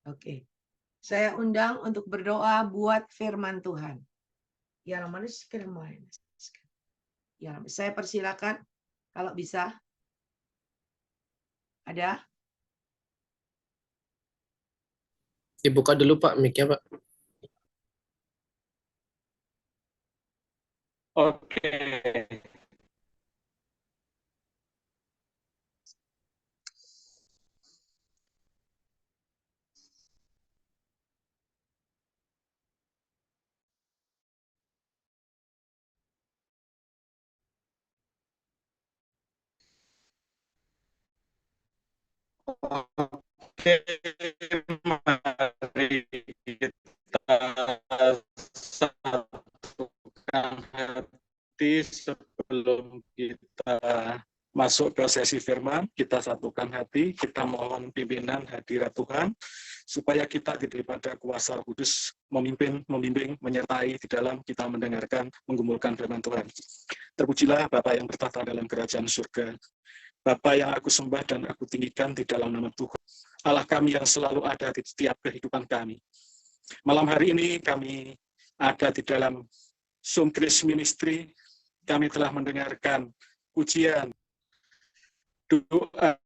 Oke. Saya undang untuk berdoa buat firman Tuhan. Ya, manis kemarin. Ya, saya persilakan kalau bisa. Ada? Dibuka dulu Pak mic-nya Pak. Oke. Oke, mari kita satukan hati sebelum kita masuk ke sesi firman. Kita satukan hati, kita mohon pimpinan hadirat Tuhan, supaya kita daripada kuasa Roh Kudus memimpin, membimbing, menyertai di dalam kita mendengarkan, menggumulkan firman Tuhan. Terpujilah Bapa yang bertata dalam kerajaan surga. Bapa yang aku sembah dan aku tinggikan di dalam nama Tuhan. Allah kami yang selalu ada di setiap kehidupan kami. Malam hari ini kami ada di dalam Zoom Grace Ministry. Kami telah mendengarkan pujian, doa,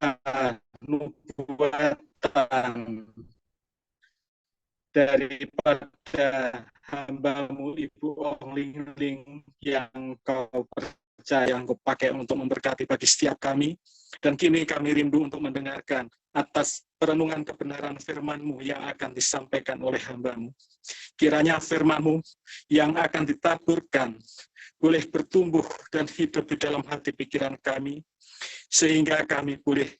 nubuatan daripada hamba-Mu Ibu Ong Ling Ling yang Kau percaya, yang Kau pakai untuk memberkati bagi setiap kami. Dan kini kami rindu untuk mendengarkan atas perenungan kebenaran firman-Mu yang akan disampaikan oleh hamba-Mu. Kiranya firman-Mu yang akan ditaburkan boleh bertumbuh dan hidup di dalam hati pikiran kami, sehingga kami boleh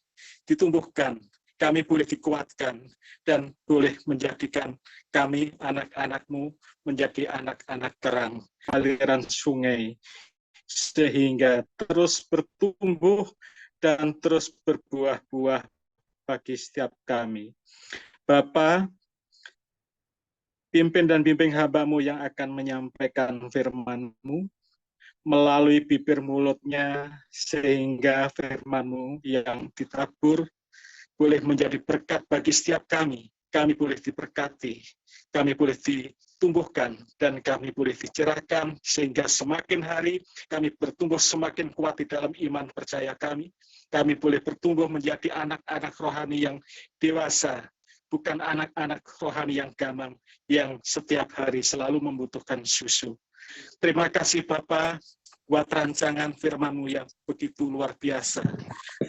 ditumbuhkan, kami boleh dikuatkan, dan boleh menjadikan kami anak-anak-Mu menjadi anak-anak terang, aliran sungai, sehingga terus bertumbuh dan terus berbuah-buah bagi setiap kami. Bapa, pimpin dan bimbing hamba-Mu yang akan menyampaikan firman-Mu melalui bibir mulutnya, sehingga firman-Mu yang ditabur boleh menjadi berkat bagi setiap kami. Kami boleh diberkati, kami boleh ditumbuhkan, dan kami boleh dicerahkan, sehingga semakin hari kami bertumbuh semakin kuat di dalam iman percaya kami. Kami boleh bertumbuh menjadi anak-anak rohani yang dewasa, bukan anak-anak rohani yang gamang, yang setiap hari selalu membutuhkan susu. Terima kasih Bapa, buat rancangan firman-Mu yang begitu luar biasa.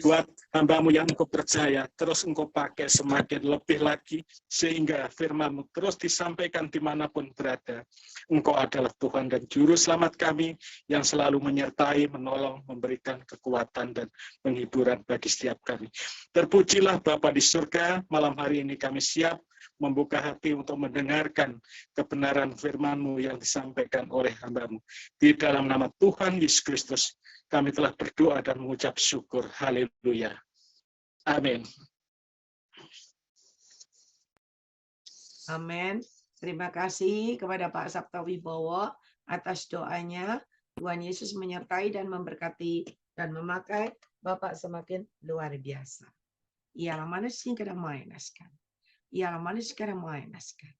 Buat hamba-Mu yang Engkau percaya, terus Engkau pakai semakin lebih lagi, sehingga firman-Mu terus disampaikan dimanapun berada. Engkau adalah Tuhan dan Juru Selamat kami, yang selalu menyertai, menolong, memberikan kekuatan dan penghiburan bagi setiap kami. Terpujilah Bapa di surga, malam hari ini kami siap membuka hati untuk mendengarkan kebenaran firman-Mu yang disampaikan oleh hamba-Mu. Di dalam nama Tuhan Yesus Kristus, kami telah berdoa dan mengucap syukur. Haleluya. Amin. Amin. Terima kasih kepada Pak Sabta Wibowo atas doanya. Tuhan Yesus menyertai dan memberkati dan memakai Bapak semakin luar biasa. Ialah manusia kadang mainaskan. Ialah manusia kadang mainaskan.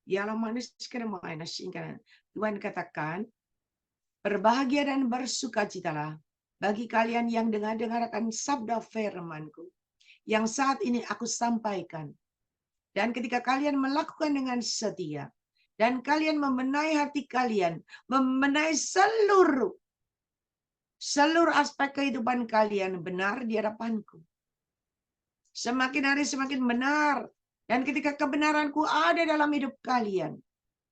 Ialah manusia kadang mainaskan. Tuhan katakan, berbahagia dan bersukacitalah bagi kalian yang dengar-dengarkan sabda firman-Ku yang saat ini aku sampaikan. Dan ketika kalian melakukan dengan setia, dan kalian membenahi hati kalian, membenahi seluruh aspek kehidupan kalian benar di hadapan-Ku. Semakin hari semakin benar. Dan ketika kebenaran-Ku ada dalam hidup kalian,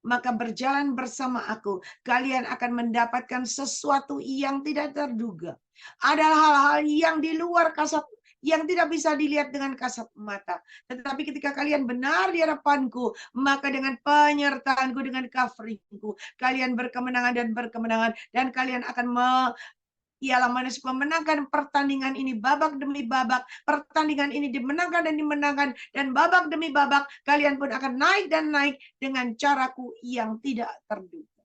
maka berjalan bersama aku, kalian akan mendapatkan sesuatu yang tidak terduga. Ada hal-hal yang di luar kasat, yang tidak bisa dilihat dengan kasat mata. Tetapi ketika kalian benar di hadapan-Ku, maka dengan penyertaan-Ku, dengan covering-Ku, kalian berkemenangan dan berkemenangan, dan kalian akan ialah manusia memenangkan pertandingan ini babak demi babak. Pertandingan ini dimenangkan dan dimenangkan. Dan babak demi babak kalian pun akan naik dan naik dengan caraku yang tidak terduga.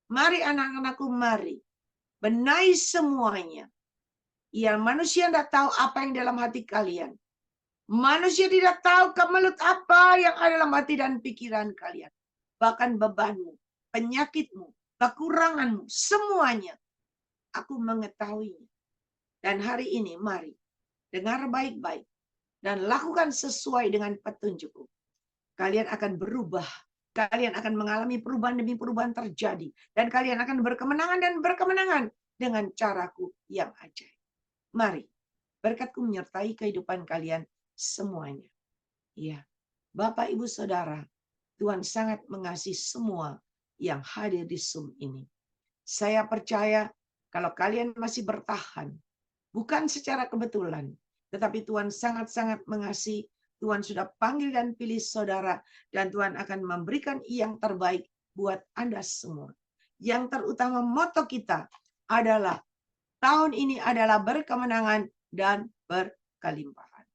Mari anak-anakku, mari. Benahi semuanya. Ya, manusia tidak tahu apa yang dalam hati kalian. Manusia tidak tahu kemelut apa yang ada dalam hati dan pikiran kalian. Bahkan bebanmu, penyakitmu, kekuranganmu, semuanya. Aku mengetahuinya. Dan hari ini mari dengar baik-baik dan lakukan sesuai dengan petunjukku. Kalian akan berubah. Kalian akan mengalami perubahan demi perubahan terjadi. Dan kalian akan berkemenangan dan berkemenangan dengan caraku yang ajaib. Mari, berkatku menyertai kehidupan kalian semuanya. Ya, Bapak, Ibu, Saudara, Tuhan sangat mengasihi semua yang hadir di Zoom ini. Saya percaya kalau kalian masih bertahan, bukan secara kebetulan, tetapi Tuhan sangat-sangat mengasihi. Tuhan sudah panggil dan pilih saudara, dan Tuhan akan memberikan yang terbaik buat Anda semua. Yang terutama moto kita adalah tahun ini adalah berkemenangan dan berkelimpahan.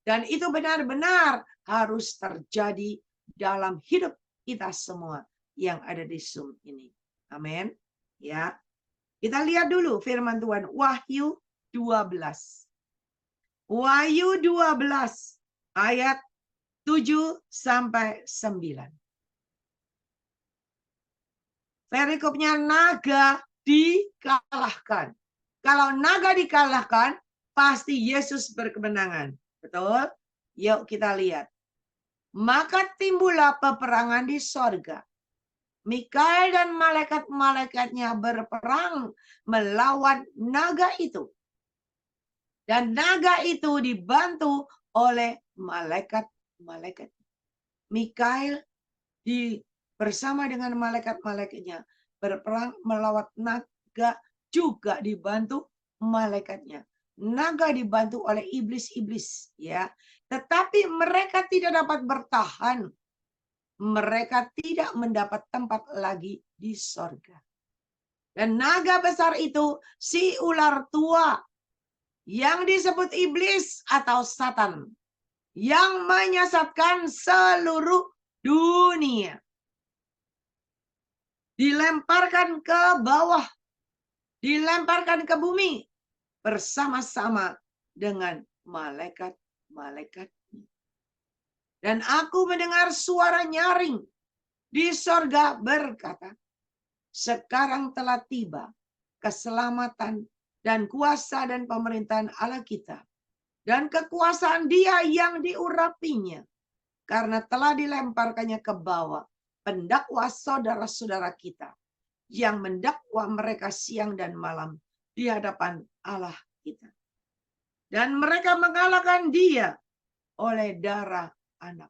Dan itu benar-benar harus terjadi dalam hidup kita semua yang ada di Zoom ini. Amin. Ya. Kita lihat dulu firman Tuhan Wahyu 12. Wahyu 12 ayat 7 sampai 9. Perikopnya naga dikalahkan. Kalau naga dikalahkan, pasti Yesus berkemenangan. Betul? Yuk kita lihat. Maka timbullah peperangan di sorga. Mikael dan malaikat-malaikatnya berperang melawan naga itu. Dan naga itu dibantu oleh malaikat-malaikat. Mikael bersama dengan malaikat-malaikatnya berperang melawan naga, juga dibantu malaikatnya. Naga dibantu oleh iblis-iblis, ya. Tetapi mereka tidak dapat bertahan. Mereka tidak mendapat tempat lagi di sorga. Dan naga besar itu si ular tua yang disebut iblis atau Satan, yang menyesatkan seluruh dunia, dilemparkan ke bawah, dilemparkan ke bumi bersama-sama dengan malaikat-malaikatnya. Dan aku mendengar suara nyaring di sorga berkata, sekarang telah tiba keselamatan dan kuasa dan pemerintahan Allah kita, dan kekuasaan Dia yang diurapinya, karena telah dilemparkannya ke bawah pendakwa saudara-saudara kita, yang mendakwa mereka siang dan malam di hadapan Allah kita. Dan mereka mengalahkan Dia oleh darah anak.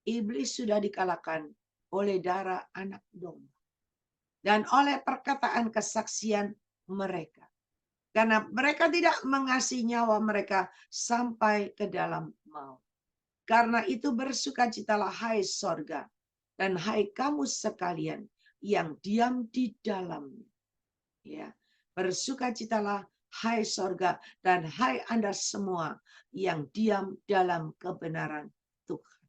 Iblis sudah dikalahkan oleh darah anak domba. Dan oleh perkataan kesaksian mereka. Karena mereka tidak mengasihi nyawa mereka sampai ke dalam maut. Karena itu bersukacitalah hai sorga, dan hai kamu sekalian yang diam di dalamnya. Ya, bersukacitalah hai sorga, dan hai Anda semua yang diam dalam kebenaran Tuhan.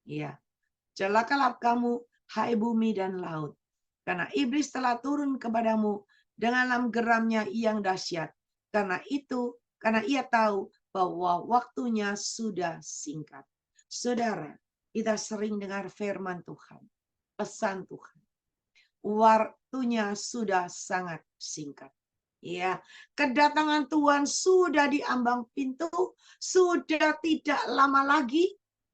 Ya, celakalah kamu hai bumi dan laut, karena iblis telah turun kepadamu dengan geramnya yang dahsyat. Karena ia tahu bahwa waktunya sudah singkat. Saudara, kita sering dengar firman Tuhan, pesan Tuhan. Waktunya sudah sangat singkat. Ya, kedatangan Tuhan sudah di ambang pintu, sudah tidak lama lagi.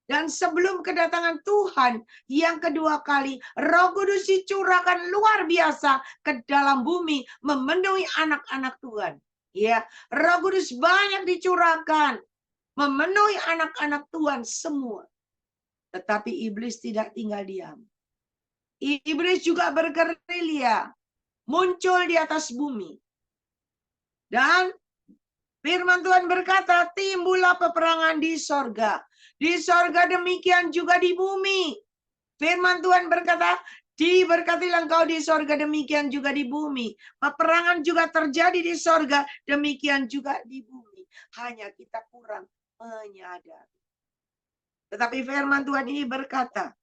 Dan sebelum kedatangan Tuhan yang kedua kali, Roh Kudus dicurahkan luar biasa ke dalam bumi, memenuhi anak-anak Tuhan. Ya, Roh Kudus banyak dicurahkan, memenuhi anak-anak Tuhan semua. Tetapi iblis tidak tinggal diam. Iblis juga bergerilya, muncul di atas bumi. Dan firman Tuhan berkata, timbullah peperangan di sorga. Di sorga demikian juga di bumi. Firman Tuhan berkata, diberkatilah engkau di sorga demikian juga di bumi. Peperangan juga terjadi di sorga demikian juga di bumi. Hanya kita kurang menyadari. Tetapi firman Tuhan ini berkata,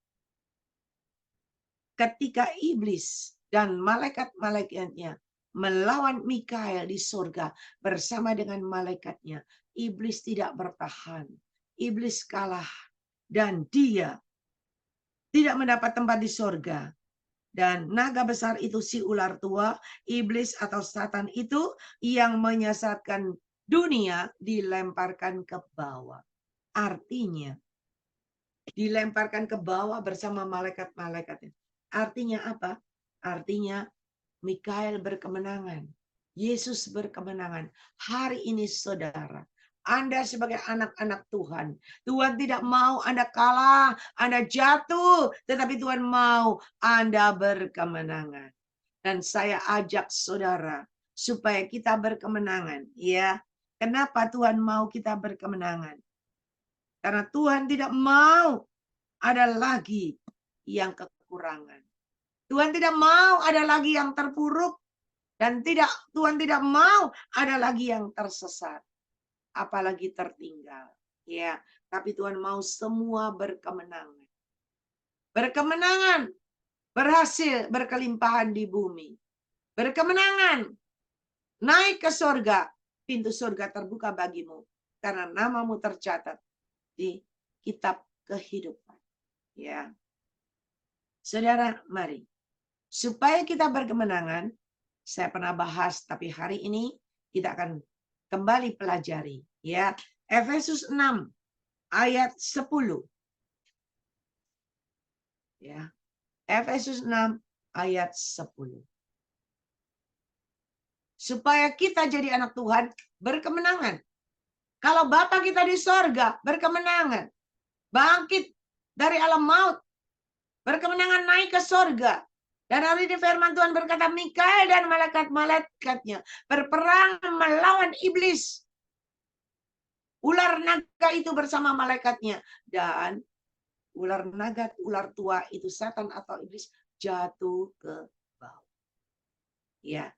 ketika iblis dan malaikat-malaikatnya melawan Mikael di sorga bersama dengan malaikatnya, iblis tidak bertahan. Iblis kalah. Dan dia tidak mendapat tempat di sorga. Dan naga besar itu si ular tua, iblis atau Satan itu yang menyesatkan dunia dilemparkan ke bawah. Artinya, dilemparkan ke bawah bersama malaikat-malaikatnya. Artinya apa? Artinya Mikael berkemenangan. Yesus berkemenangan. Hari ini saudara, Anda sebagai anak-anak Tuhan. Tuhan tidak mau Anda kalah, Anda jatuh. Tetapi Tuhan mau Anda berkemenangan. Dan saya ajak saudara supaya kita berkemenangan. Ya, kenapa Tuhan mau kita berkemenangan? Karena Tuhan tidak mau ada lagi yang kekurangan. Tuhan tidak mau ada lagi yang terpuruk. Dan Tuhan tidak mau ada lagi yang tersesat. Apalagi tertinggal. Ya, tapi Tuhan mau semua berkemenangan. Berkemenangan. Berhasil berkelimpahan di bumi. Berkemenangan. Naik ke surga. Pintu surga terbuka bagimu. Karena namamu tercatat di kitab kehidupan. Ya. Saudara, mari. Supaya kita berkemenangan, saya pernah bahas, tapi hari ini kita akan kembali pelajari. Ya, Efesus 6 ayat 10. Ya, Efesus 6 ayat 10. Supaya kita jadi anak Tuhan berkemenangan. Kalau Bapa kita di sorga berkemenangan, bangkit dari alam maut, berkemenangan naik ke sorga. Dan hari ini firman Tuhan berkata, Mikael dan malaikat-malaikatnya berperang melawan iblis. Ular naga itu bersama malaikatnya. Dan ular naga, ular tua itu Satan atau iblis jatuh ke bawah. Ya.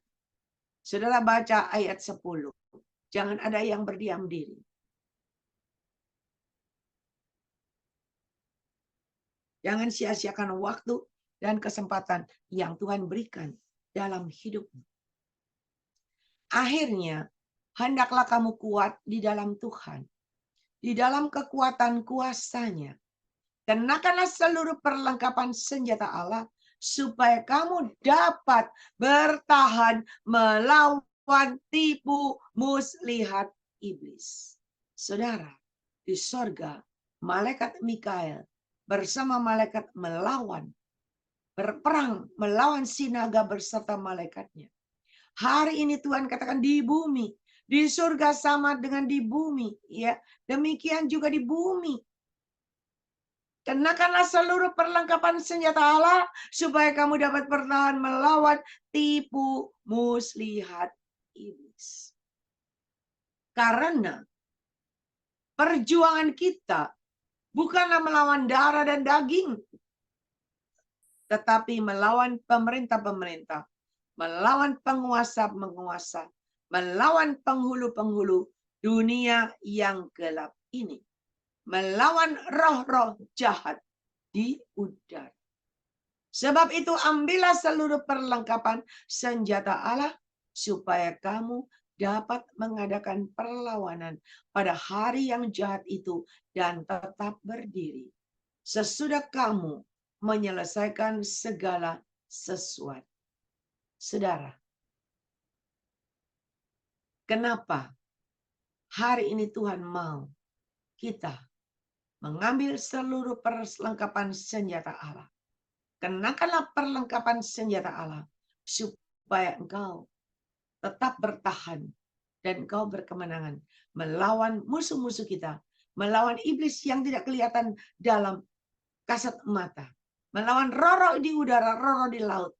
Saudara baca ayat 10. Jangan ada yang berdiam diri. Jangan sia-siakan waktu dan kesempatan yang Tuhan berikan dalam hidupmu. Akhirnya, hendaklah kamu kuat di dalam Tuhan. Di dalam kekuatan kuasa-Nya. Kenakanlah seluruh perlengkapan senjata Allah, supaya kamu dapat bertahan melawan tipu muslihat iblis. Saudara, di sorga, malaikat Mikael bersama malaikat berperang melawan si naga beserta malaikatnya. Hari ini Tuhan katakan di bumi, di surga sama dengan di bumi, ya. Demikian juga di bumi. Kenakanlah seluruh perlengkapan senjata Allah supaya kamu dapat bertahan melawan tipu muslihat iblis. Karena perjuangan kita bukanlah melawan darah dan daging, tetapi melawan pemerintah-pemerintah, melawan penguasa-penguasa, melawan penghulu-penghulu dunia yang gelap ini, melawan roh-roh jahat di udara. Sebab itu ambillah seluruh perlengkapan senjata Allah supaya kamu dapat mengadakan perlawanan pada hari yang jahat itu dan tetap berdiri. Sesudah kamu menyelesaikan segala sesuatu. Saudara, kenapa hari ini Tuhan mau kita mengambil seluruh perlengkapan senjata Allah? Kenakanlah perlengkapan senjata Allah supaya engkau tetap bertahan dan engkau berkemenangan melawan musuh-musuh kita, melawan iblis yang tidak kelihatan dalam kasat mata, melawan roh-roh di udara, roh-roh di laut.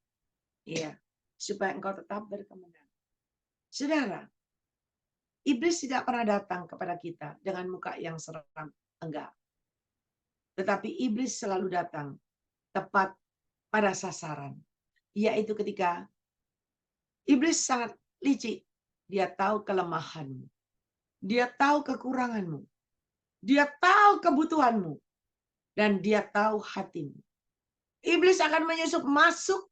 Ya, supaya engkau tetap berkemenangan. Saudara, iblis tidak pernah datang kepada kita dengan muka yang seram, enggak. Tetapi iblis selalu datang tepat pada sasaran, yaitu ketika iblis sangat licik. Dia tahu kelemahanmu, dia tahu kekuranganmu, dia tahu kebutuhanmu, dan dia tahu hatimu. Iblis akan menyusup masuk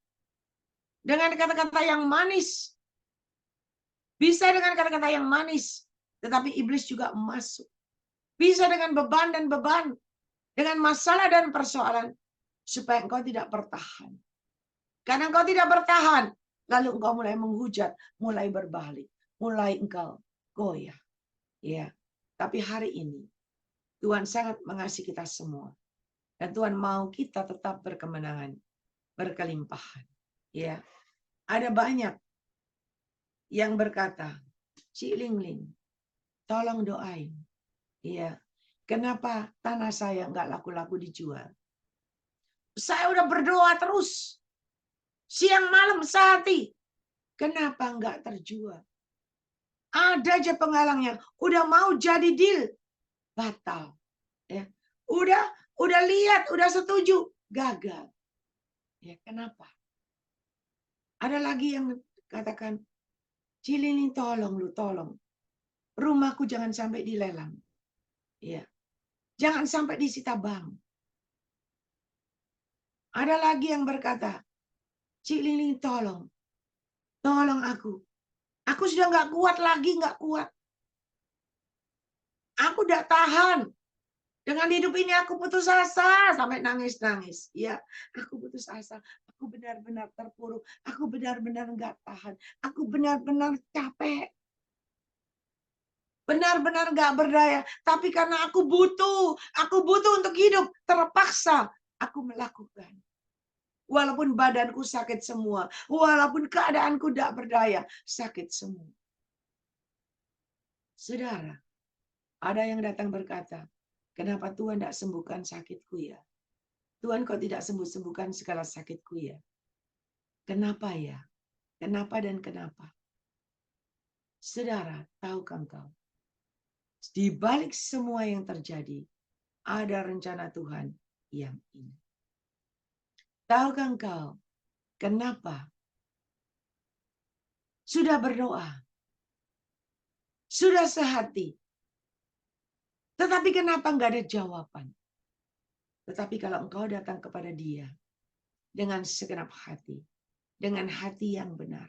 dengan kata-kata yang manis. Bisa dengan kata-kata yang manis, Tetapi iblis juga masuk. Bisa dengan beban dan beban. Dengan masalah dan persoalan. Supaya engkau tidak bertahan. Karena engkau tidak bertahan. Lalu engkau mulai menghujat. Mulai berbalik. Mulai engkau goyah. Ya. Tapi hari ini. Tuhan sangat mengasihi kita semua. Dan Tuhan mau kita tetap berkemenangan. Berkelimpahan. Ya. Ada banyak yang berkata, Cik Ling, tolong doain. Iya. Kenapa tanah saya nggak laku-laku dijual? Saya udah berdoa terus. Siang malam sehati. Kenapa nggak terjual? Ada aja penghalangnya. Udah mau jadi deal. Batal. Ya. Udah lihat, udah setuju. Gagal. Ya, kenapa? Ada lagi yang katakan, Cilini tolong lu, tolong. Rumahku jangan sampai dilelang. Ya. Jangan sampai disita bank. Ada lagi yang berkata, Cik Lili tolong. Tolong aku. Aku sudah nggak kuat lagi, nggak kuat. Aku udah tahan. Dengan hidup ini aku putus asa. Sampai nangis-nangis. Ya, aku putus asa. Aku benar-benar terpuruk. Aku benar-benar nggak tahan. Aku benar-benar capek. Benar-benar nggak berdaya. Tapi karena aku butuh untuk hidup. Terpaksa aku melakukan. Walaupun badanku sakit semua. Walaupun keadaanku tidak berdaya. Sakit semua. Saudara, ada yang datang berkata, kenapa Tuhan tidak sembuhkan sakitku ya? Tuhan kok tidak sembuh-sembuhkan segala sakitku ya? Kenapa ya? Kenapa dan kenapa? Saudara, tahukah engkau? Di balik semua yang terjadi, ada rencana Tuhan yang indah. Tahukah engkau? Kenapa? Sudah berdoa. Sudah sehati. Tetapi kenapa enggak ada jawaban? Tetapi kalau engkau datang kepada Dia dengan segenap hati, dengan hati yang benar,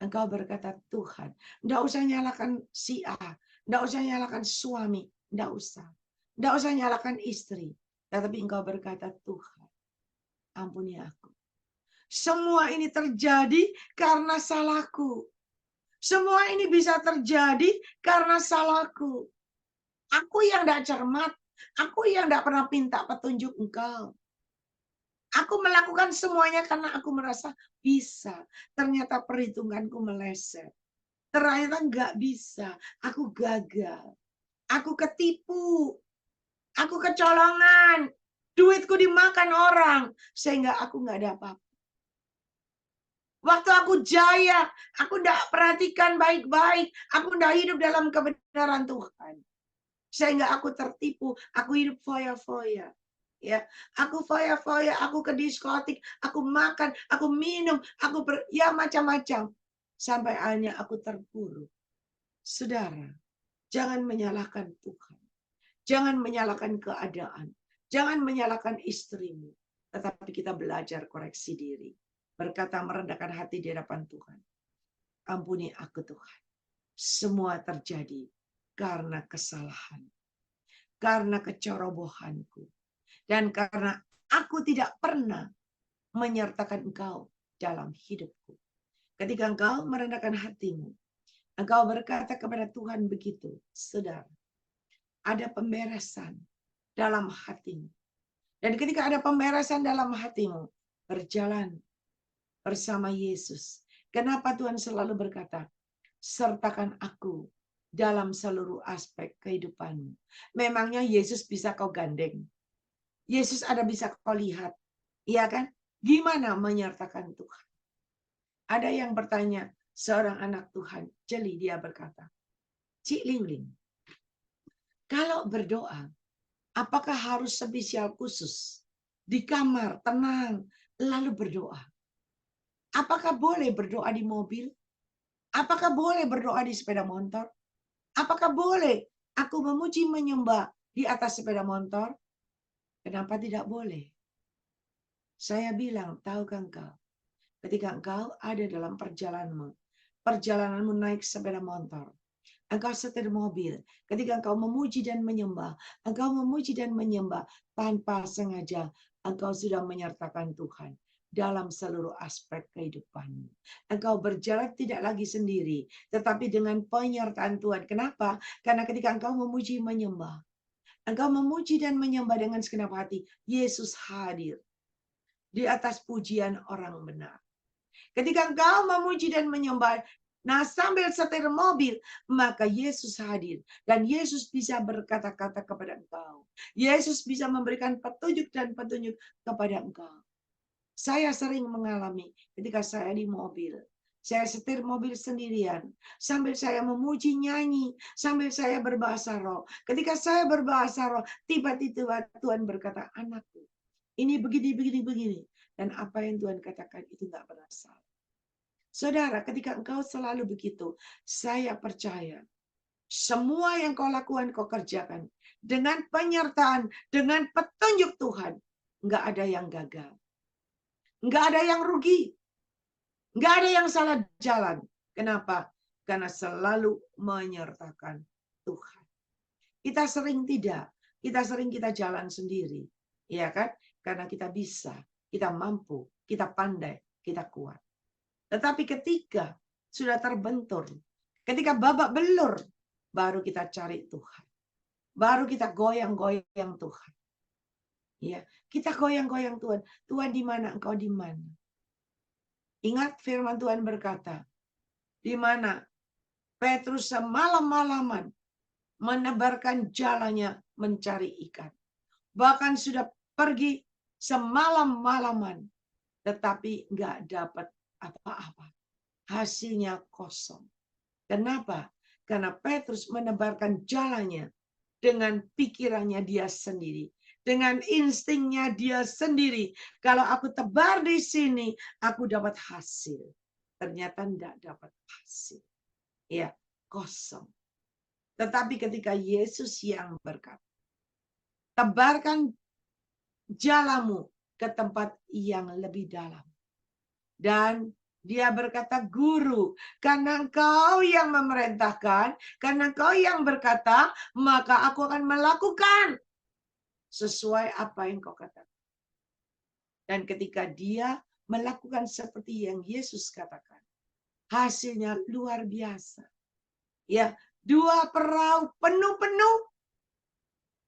engkau berkata, Tuhan, enggak usah nyalakan si A, enggak usah nyalakan suami, enggak usah. Enggak usah nyalakan istri. Tetapi engkau berkata, Tuhan, ampuni aku. Semua ini terjadi karena salahku. Semua ini bisa terjadi karena salahku. Aku yang tidak cermat. Aku yang tidak pernah minta petunjuk engkau. Aku melakukan semuanya karena aku merasa bisa. Ternyata perhitunganku meleset. Ternyata nggak bisa. Aku gagal. Aku ketipu. Aku kecolongan. Duitku dimakan orang. Sehingga aku nggak ada apa-apa. Waktu aku jaya, aku tidak perhatikan baik-baik. Aku tidak hidup dalam kebenaran Tuhan. Sehingga aku tertipu, aku hidup foya-foya. Ya, aku foya-foya, aku ke diskotik, aku makan, aku minum, ya macam-macam. Sampai akhirnya aku terpuruk. Saudara, jangan menyalahkan Tuhan. Jangan menyalahkan keadaan. Jangan menyalahkan istrimu. Tetapi kita belajar koreksi diri. Berkata merendahkan hati di hadapan Tuhan. Ampuni aku Tuhan. Semua terjadi karena kesalahan. Karena kecerobohanku. Dan karena aku tidak pernah menyertakan engkau dalam hidupku. Ketika engkau merendahkan hatimu. Engkau berkata kepada Tuhan begitu. Saudara. Ada pemberesan dalam hatimu. Dan ketika ada pemberesan dalam hatimu. Berjalan bersama Yesus. Kenapa Tuhan selalu berkata, sertakan aku dalam seluruh aspek kehidupanmu. Memangnya Yesus bisa kau gandeng? Yesus ada bisa kau lihat? Iya kan? Gimana menyertakan Tuhan? Ada yang bertanya, seorang anak Tuhan, jeli dia berkata, Cik Ling, kalau berdoa, apakah harus spesial khusus? Di kamar, tenang, lalu berdoa. Apakah boleh berdoa di mobil? Apakah boleh berdoa di sepeda motor? Apakah boleh aku memuji menyembah di atas sepeda motor? Kenapa tidak boleh? Saya bilang, tahukah engkau? Ketika engkau ada dalam perjalananmu naik sepeda motor. Engkau setir mobil. Ketika engkau memuji dan menyembah, engkau memuji dan menyembah tanpa sengaja, engkau sudah menyertakan Tuhan dalam seluruh aspek kehidupanmu. Engkau berjalan tidak lagi sendiri, tetapi dengan penyertaan Tuhan. Kenapa? Karena ketika engkau memuji menyembah, engkau memuji dan menyembah dengan segenap hati, Yesus hadir di atas pujian orang benar. Ketika engkau memuji dan menyembah, nah sambil setir mobil, maka Yesus hadir. Dan Yesus bisa berkata-kata kepada engkau. Yesus bisa memberikan petunjuk dan petunjuk kepada engkau. Saya sering mengalami ketika saya di mobil. Saya setir mobil sendirian. Sambil saya memuji nyanyi. Sambil saya berbahasa roh. Ketika saya berbahasa roh, tiba-tiba Tuhan berkata, anakku, ini begini, begini, begini. Dan apa yang Tuhan katakan itu nggak berasal. Saudara, ketika engkau selalu begitu, saya percaya semua yang kau lakukan, kau kerjakan dengan penyertaan, dengan petunjuk Tuhan. Nggak ada yang gagal. Nggak ada yang rugi. Nggak ada yang salah jalan. Kenapa? Karena selalu menyertakan Tuhan. Kita sering tidak. Kita sering kita jalan sendiri. Ya kan? Karena kita bisa. Kita mampu. Kita pandai. Kita kuat. Tetapi ketika sudah terbentur, ketika babak belur, baru kita cari Tuhan. Baru kita goyang-goyang Tuhan. Ya, kita goyang-goyang Tuhan. Tuhan di mana? Engkau di mana? Ingat firman Tuhan berkata, di mana Petrus semalam-malaman menebarkan jalannya mencari ikan. Bahkan sudah pergi semalam-malaman, tetapi nggak dapat apa-apa. Hasilnya kosong. Kenapa? Karena Petrus menebarkan jalannya dengan pikirannya dia sendiri. Dengan instingnya dia sendiri. Kalau aku tebar di sini, aku dapat hasil. Ternyata tidak dapat hasil. Ya, kosong. Tetapi ketika Yesus yang berkata, tebarkan jalamu ke tempat yang lebih dalam. Dan dia berkata, guru, karena engkau yang memerintahkan, karena engkau yang berkata, maka aku akan melakukan sesuai apa yang kau katakan. Dan ketika dia melakukan seperti yang Yesus katakan, hasilnya luar biasa. Ya, 2 perahu penuh-penuh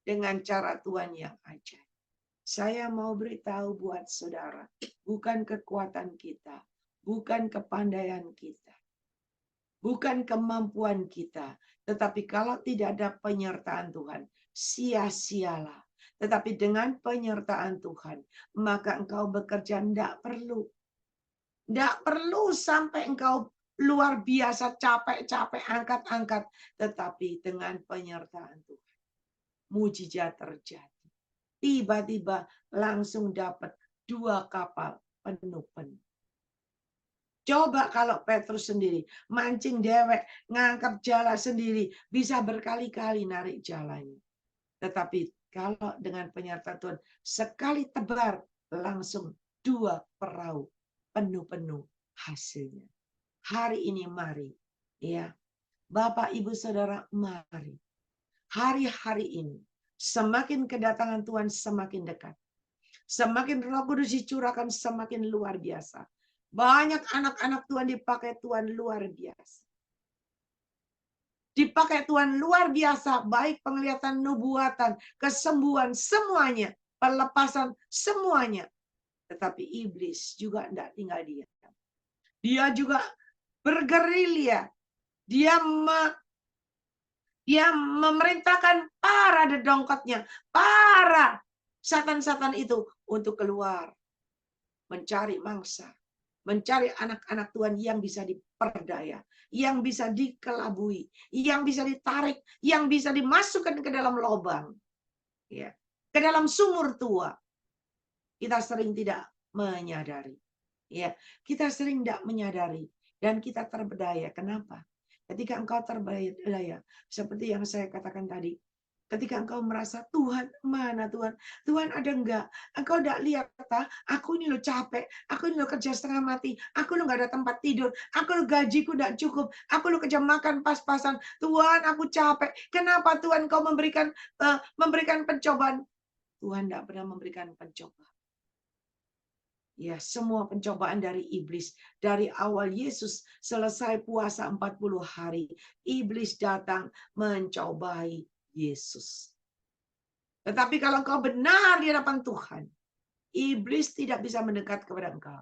dengan cara Tuhan yang ajaib. Saya mau beritahu buat saudara, bukan kekuatan kita, bukan kepandaian kita, bukan kemampuan kita, tetapi kalau tidak ada penyertaan Tuhan, sia-sialah. Tetapi dengan penyertaan Tuhan, maka engkau bekerja tidak perlu. Tidak perlu sampai engkau luar biasa capek-capek angkat-angkat, tetapi dengan penyertaan Tuhan, mujizat terjadi. Tiba-tiba langsung dapat 2 kapal penuh-penuh. Coba kalau Petrus sendiri, mancing dewek, ngangkat jala sendiri, bisa berkali-kali narik jalanya. Tetapi kalau dengan penyertaan Tuhan, sekali tebar, langsung 2 perahu penuh-penuh hasilnya. Hari ini mari, ya, Bapak, Ibu, Saudara, mari. Hari-hari ini, semakin kedatangan Tuhan semakin dekat. Semakin Roh Kudus dicurahkan semakin luar biasa. Banyak anak-anak Tuhan dipakai Tuhan luar biasa. Dipakai Tuhan luar biasa, baik penglihatan nubuatan, kesembuhan, semuanya. Pelepasan, semuanya. Tetapi iblis juga tidak tinggal diam. Dia juga bergerilya. Dia memerintahkan para dedongkotnya, para satan-satan itu untuk keluar. Mencari mangsa. Mencari anak-anak Tuhan yang bisa diperdaya. Yang bisa dikelabui. Yang bisa ditarik. Yang bisa dimasukkan ke dalam lubang. Ya. Ke dalam sumur tua. Kita sering tidak menyadari. Ya. Kita sering tidak menyadari. Dan kita terberdaya. Kenapa? Ketika engkau terberdaya, seperti yang saya katakan tadi, Ketika engkau merasa, Tuhan, mana Tuhan? Tuhan ada enggak? Engkau enggak lihat, aku ini lo capek, aku ini lo kerja setengah mati, aku lo enggak ada tempat tidur, aku lo gajiku enggak cukup, aku lo kerja makan pas-pasan. Tuhan, aku capek. Kenapa Tuhan kau memberikan pencobaan? Tuhan enggak pernah memberikan pencobaan. Ya, semua pencobaan dari iblis. Dari awal Yesus selesai puasa 40 hari, iblis datang mencobai Yesus. Tetapi kalau engkau benar di hadapan Tuhan, iblis tidak bisa mendekat kepada engkau.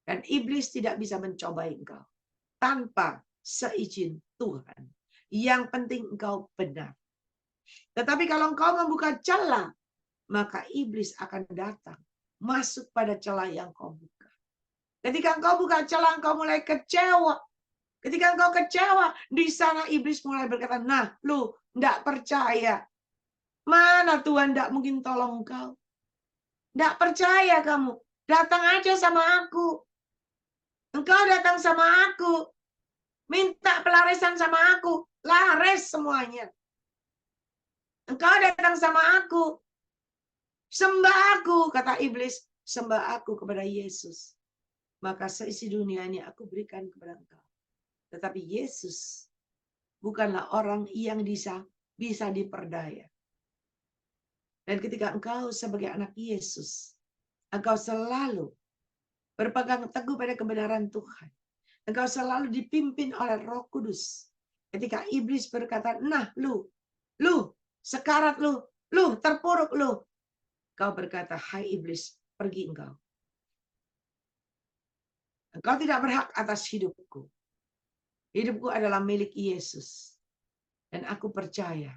Dan iblis tidak bisa mencobai engkau. Tanpa seizin Tuhan. Yang penting engkau benar. Tetapi kalau engkau membuka celah, maka iblis akan datang. Masuk pada celah yang kau buka. Ketika engkau buka celah, engkau mulai kecewa. Ketika engkau kecewa, di sana iblis mulai berkata, nah, lu enggak percaya. Mana Tuhan enggak mungkin tolong engkau? Enggak percaya kamu. Datang aja sama aku. Engkau datang sama aku. Minta pelarisan sama aku. Laris semuanya. Engkau datang sama aku. Sembah aku, kata iblis. Sembah aku kepada Yesus. Maka seisi dunia ini aku berikan kepada engkau. Tetapi Yesus bukanlah orang yang bisa diperdaya. Dan ketika engkau sebagai anak Yesus, engkau selalu berpegang teguh pada kebenaran Tuhan. Engkau selalu dipimpin oleh Roh Kudus. Ketika iblis berkata, nah lu, sekarat lu, terpuruk lu. Kau berkata, hai iblis, pergi engkau. Engkau tidak berhak atas hidupku. Hidupku adalah milik Yesus. Dan aku percaya,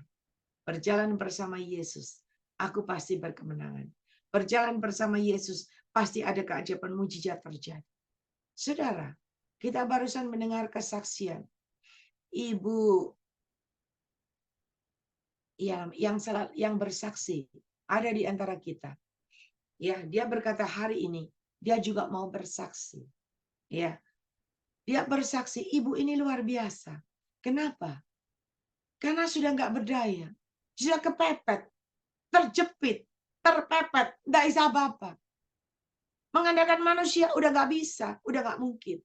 berjalan bersama Yesus, aku pasti berkemenangan. Berjalan bersama Yesus, pasti ada keajaiban mujizat terjadi. Saudara, kita barusan mendengar kesaksian ibu yang bersaksi ada di antara kita. Ya, dia berkata hari ini dia juga mau bersaksi. Ya, dia bersaksi, ibu ini luar biasa. Kenapa? Karena sudah nggak berdaya, sudah kepepet, terjepit, terpepet, nggak bisa apa-apa. Mengandalkan manusia udah nggak bisa, udah nggak mungkin.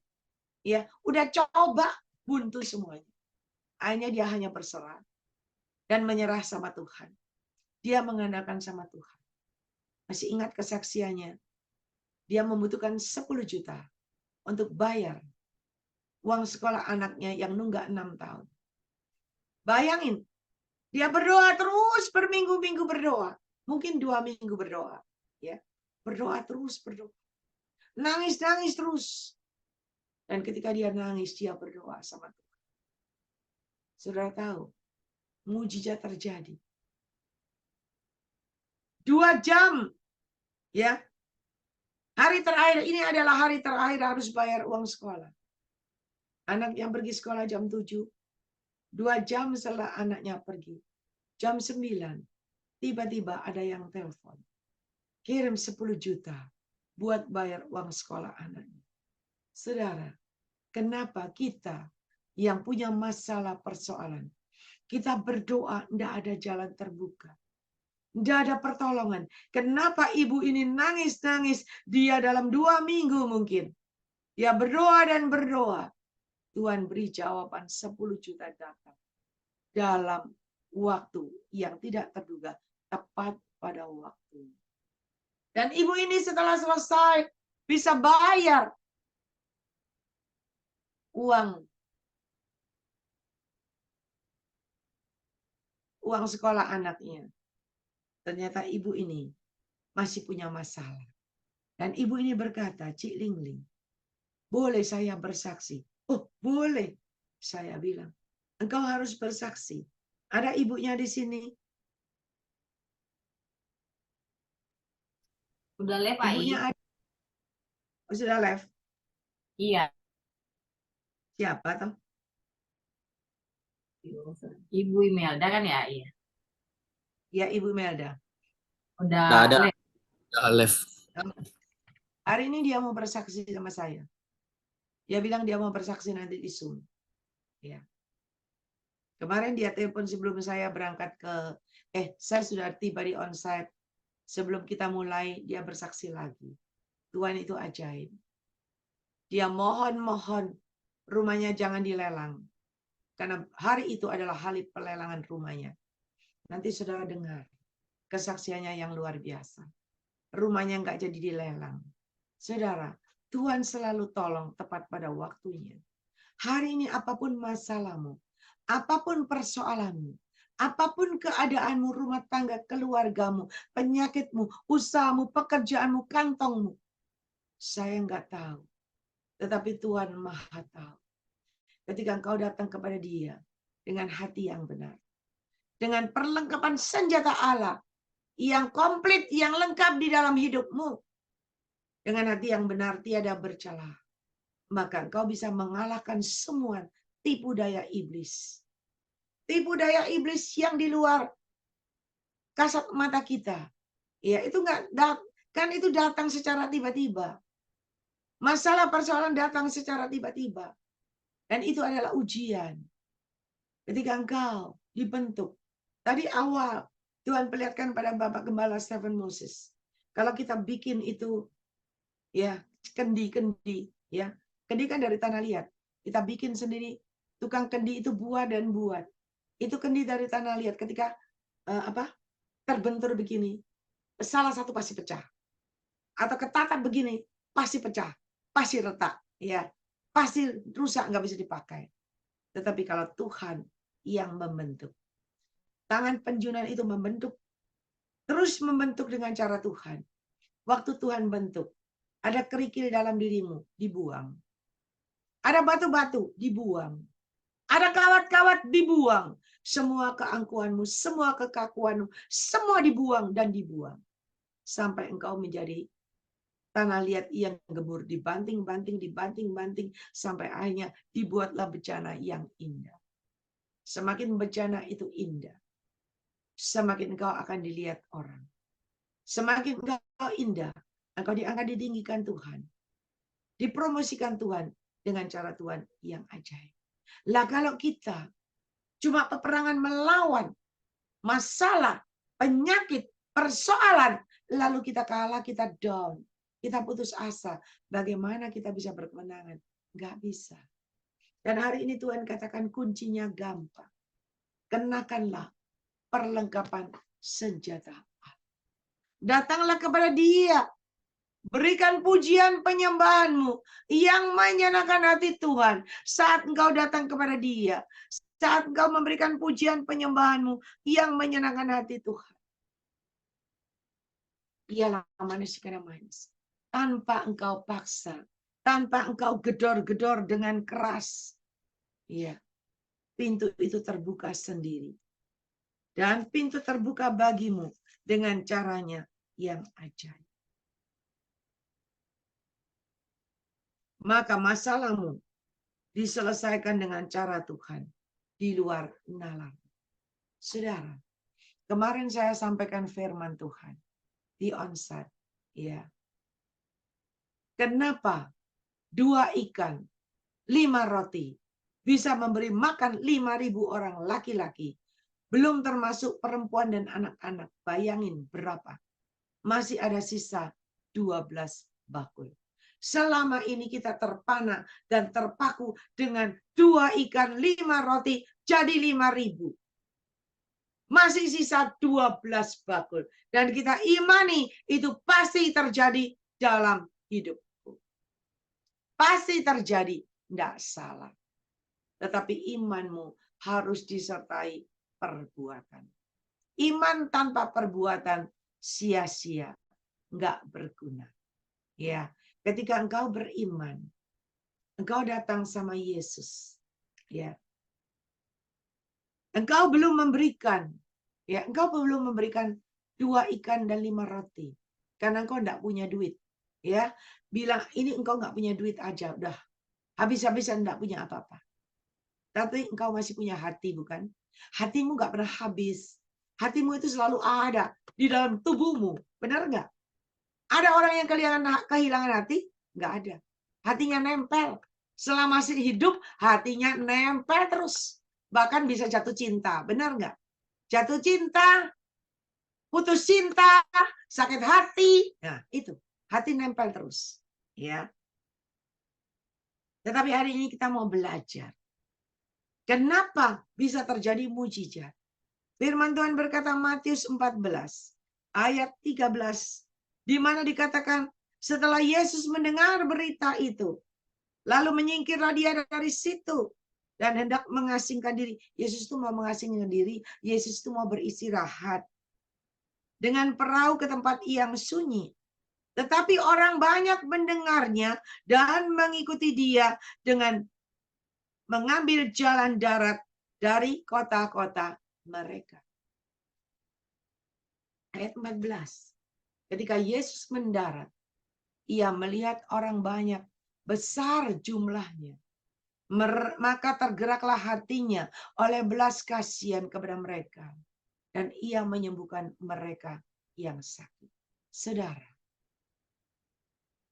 Ya, udah coba buntu semuanya. Akhirnya dia hanya berserah dan menyerah sama Tuhan. Dia mengandalkan sama Tuhan. Masih ingat kesaksiannya? Dia membutuhkan 10 juta untuk bayar uang sekolah anaknya yang nunggak 6 tahun. Bayangin, dia berdoa terus berminggu-minggu berdoa. Mungkin 2 minggu berdoa. Ya, berdoa terus, berdoa. Nangis-nangis terus. Dan ketika dia nangis, dia berdoa sama Tuhan. Saudara tahu, mujizat terjadi. 2 jam. Ya. Hari terakhir, ini adalah hari terakhir harus bayar uang sekolah. Anak yang pergi sekolah jam 7. 2 jam setelah anaknya pergi. Jam 9. Tiba-tiba ada yang telepon. Kirim 10 juta buat bayar uang sekolah anaknya. Saudara, kenapa kita yang punya masalah persoalan, kita berdoa tidak ada jalan terbuka. Tidak ada pertolongan. Kenapa ibu ini nangis-nangis? Dia dalam 2 minggu mungkin. Dia berdoa dan berdoa. Tuhan beri jawaban 10 juta datang. Dalam waktu yang tidak terduga. Tepat pada waktu. Dan ibu ini setelah selesai bisa bayar uang sekolah anaknya. Ternyata ibu ini masih punya masalah. Dan ibu ini berkata, Cik Lingling, boleh saya bersaksi? Oh, boleh. Saya bilang, engkau harus bersaksi. Ada ibunya di sini. Udah live, Pak. Ibunya ada. Oh, sudah live? Iya. Siapa toh? Ibu Imelda kan ya? Iya. Ya, Ibu Melda. Udah Nggak ada. live. Left. Hari ini dia mau bersaksi sama saya. Dia bilang dia mau bersaksi nanti di Zoom. Ya. Kemarin dia telepon sebelum saya berangkat ke Saya sudah tiba di onsite. Sebelum kita mulai, dia bersaksi lagi. Tuhan itu ajaib. Dia mohon rumahnya jangan dilelang. Karena hari itu adalah hari pelelangan rumahnya. Nanti saudara dengar kesaksiannya yang luar biasa. Rumahnya nggak jadi dilelang. Saudara, Tuhan selalu tolong tepat pada waktunya. Hari ini apapun masalahmu, apapun persoalanmu, apapun keadaanmu, rumah tangga, keluargamu, penyakitmu, usahamu, pekerjaanmu, kantongmu. Saya nggak tahu. Tetapi Tuhan Maha tahu. Ketika engkau datang kepada Dia dengan hati yang benar. Dengan perlengkapan senjata Allah yang komplit, yang lengkap di dalam hidupmu. Dengan hati yang benar, tiada bercelah. Maka engkau bisa mengalahkan semua tipu daya iblis. Tipu daya iblis yang di luar kasat mata kita. Ya, itu kan itu datang secara tiba-tiba. Masalah persoalan datang secara tiba-tiba. Dan itu adalah ujian. Ketika engkau dibentuk. Tadi awal Tuhan perlihatkan pada Bapak Gembala Stephen Moses. Kalau kita bikin itu ya kendi-kendi ya. Kendi kan dari tanah liat. Kita bikin sendiri. Tukang kendi itu buat. Itu kendi dari tanah liat. Ketika terbentur begini, salah satu pasti pecah. Atau ketatat begini, pasti pecah, pasti retak, ya, pasti rusak, nggak bisa dipakai. Tetapi kalau Tuhan yang membentuk, tangan penjunan itu membentuk, terus membentuk dengan cara Tuhan. Waktu Tuhan bentuk, ada kerikil dalam dirimu, dibuang. Ada batu-batu, dibuang. Ada kawat-kawat, dibuang. Semua keangkuhanmu, semua kekakuanmu, semua dibuang dan dibuang. Sampai engkau menjadi tanah liat yang gebur, dibanting, sampai akhirnya dibuatlah bejana yang indah. Semakin bejana itu indah, semakin engkau akan dilihat orang. Semakin engkau indah, engkau diangkat, ditinggikan Tuhan. Dipromosikan Tuhan dengan cara Tuhan yang ajaib. Lah kalau kita cuma peperangan melawan masalah, penyakit, persoalan, lalu kita kalah, kita down, kita putus asa, bagaimana kita bisa berkemenangan? Nggak bisa. Dan hari ini Tuhan katakan kuncinya gampang. Kenakanlah perlengkapan senjata Allah. Datanglah kepada Dia. Berikan pujian penyembahanmu yang menyenangkan hati Tuhan. Saat engkau datang kepada Dia. Saat engkau memberikan pujian penyembahanmu yang menyenangkan hati Tuhan. Ialah manusia karena manis. Tanpa engkau paksa. Tanpa engkau gedor-gedor dengan keras. Iya. Pintu itu terbuka sendiri. Dan pintu terbuka bagimu dengan caranya yang ajaib. Maka masalahmu diselesaikan dengan cara Tuhan. Di luar nalar. Saudara, kemarin saya sampaikan firman Tuhan. Di onsite. Ya. Kenapa 2 ikan, 5 roti bisa memberi makan 5.000 orang laki-laki. Belum termasuk perempuan dan anak-anak. Bayangin berapa. Masih ada sisa 12 bakul. Selama ini kita terpana dan terpaku dengan 2 ikan, 5 roti, jadi 5.000. Masih sisa 12 bakul. Dan kita imani itu pasti terjadi dalam hidupku. Pasti terjadi, tidak salah. Tetapi imanmu harus disertai perbuatan. Iman tanpa perbuatan sia-sia, nggak berguna. Ya, ketika engkau beriman, engkau datang sama Yesus. Ya, engkau belum memberikan, ya, engkau belum memberikan 2 ikan dan 5 roti, karena engkau enggak punya duit. Ya, bilang ini engkau enggak punya duit aja, udah habis-habisan enggak punya apa-apa. Tapi engkau masih punya hati, bukan? Hatimu enggak pernah habis. Hatimu itu selalu ada di dalam tubuhmu, benar enggak? Ada orang yang kehilangan hati? Enggak ada. Hatinya nempel. Selama masih hidup, hatinya nempel terus. Bahkan bisa jatuh cinta, benar enggak? Jatuh cinta, putus cinta, sakit hati. Nah, itu. Hati nempel terus. Ya. Tetapi hari ini kita mau belajar. Kenapa bisa terjadi mujizat? Firman Tuhan berkata Matius 14 ayat 13, di mana dikatakan setelah Yesus mendengar berita itu, lalu menyingkirlah dia dari situ dan hendak mengasingkan diri. Yesus itu mau mengasingkan diri, Yesus itu mau beristirahat dengan perahu ke tempat yang sunyi. Tetapi orang banyak mendengarnya dan mengikuti dia dengan mengambil jalan darat dari kota-kota mereka. Ayat 14. Ketika Yesus mendarat, ia melihat orang banyak, besar jumlahnya. Maka tergeraklah hatinya oleh belas kasihan kepada mereka. Dan ia menyembuhkan mereka yang sakit. Saudara,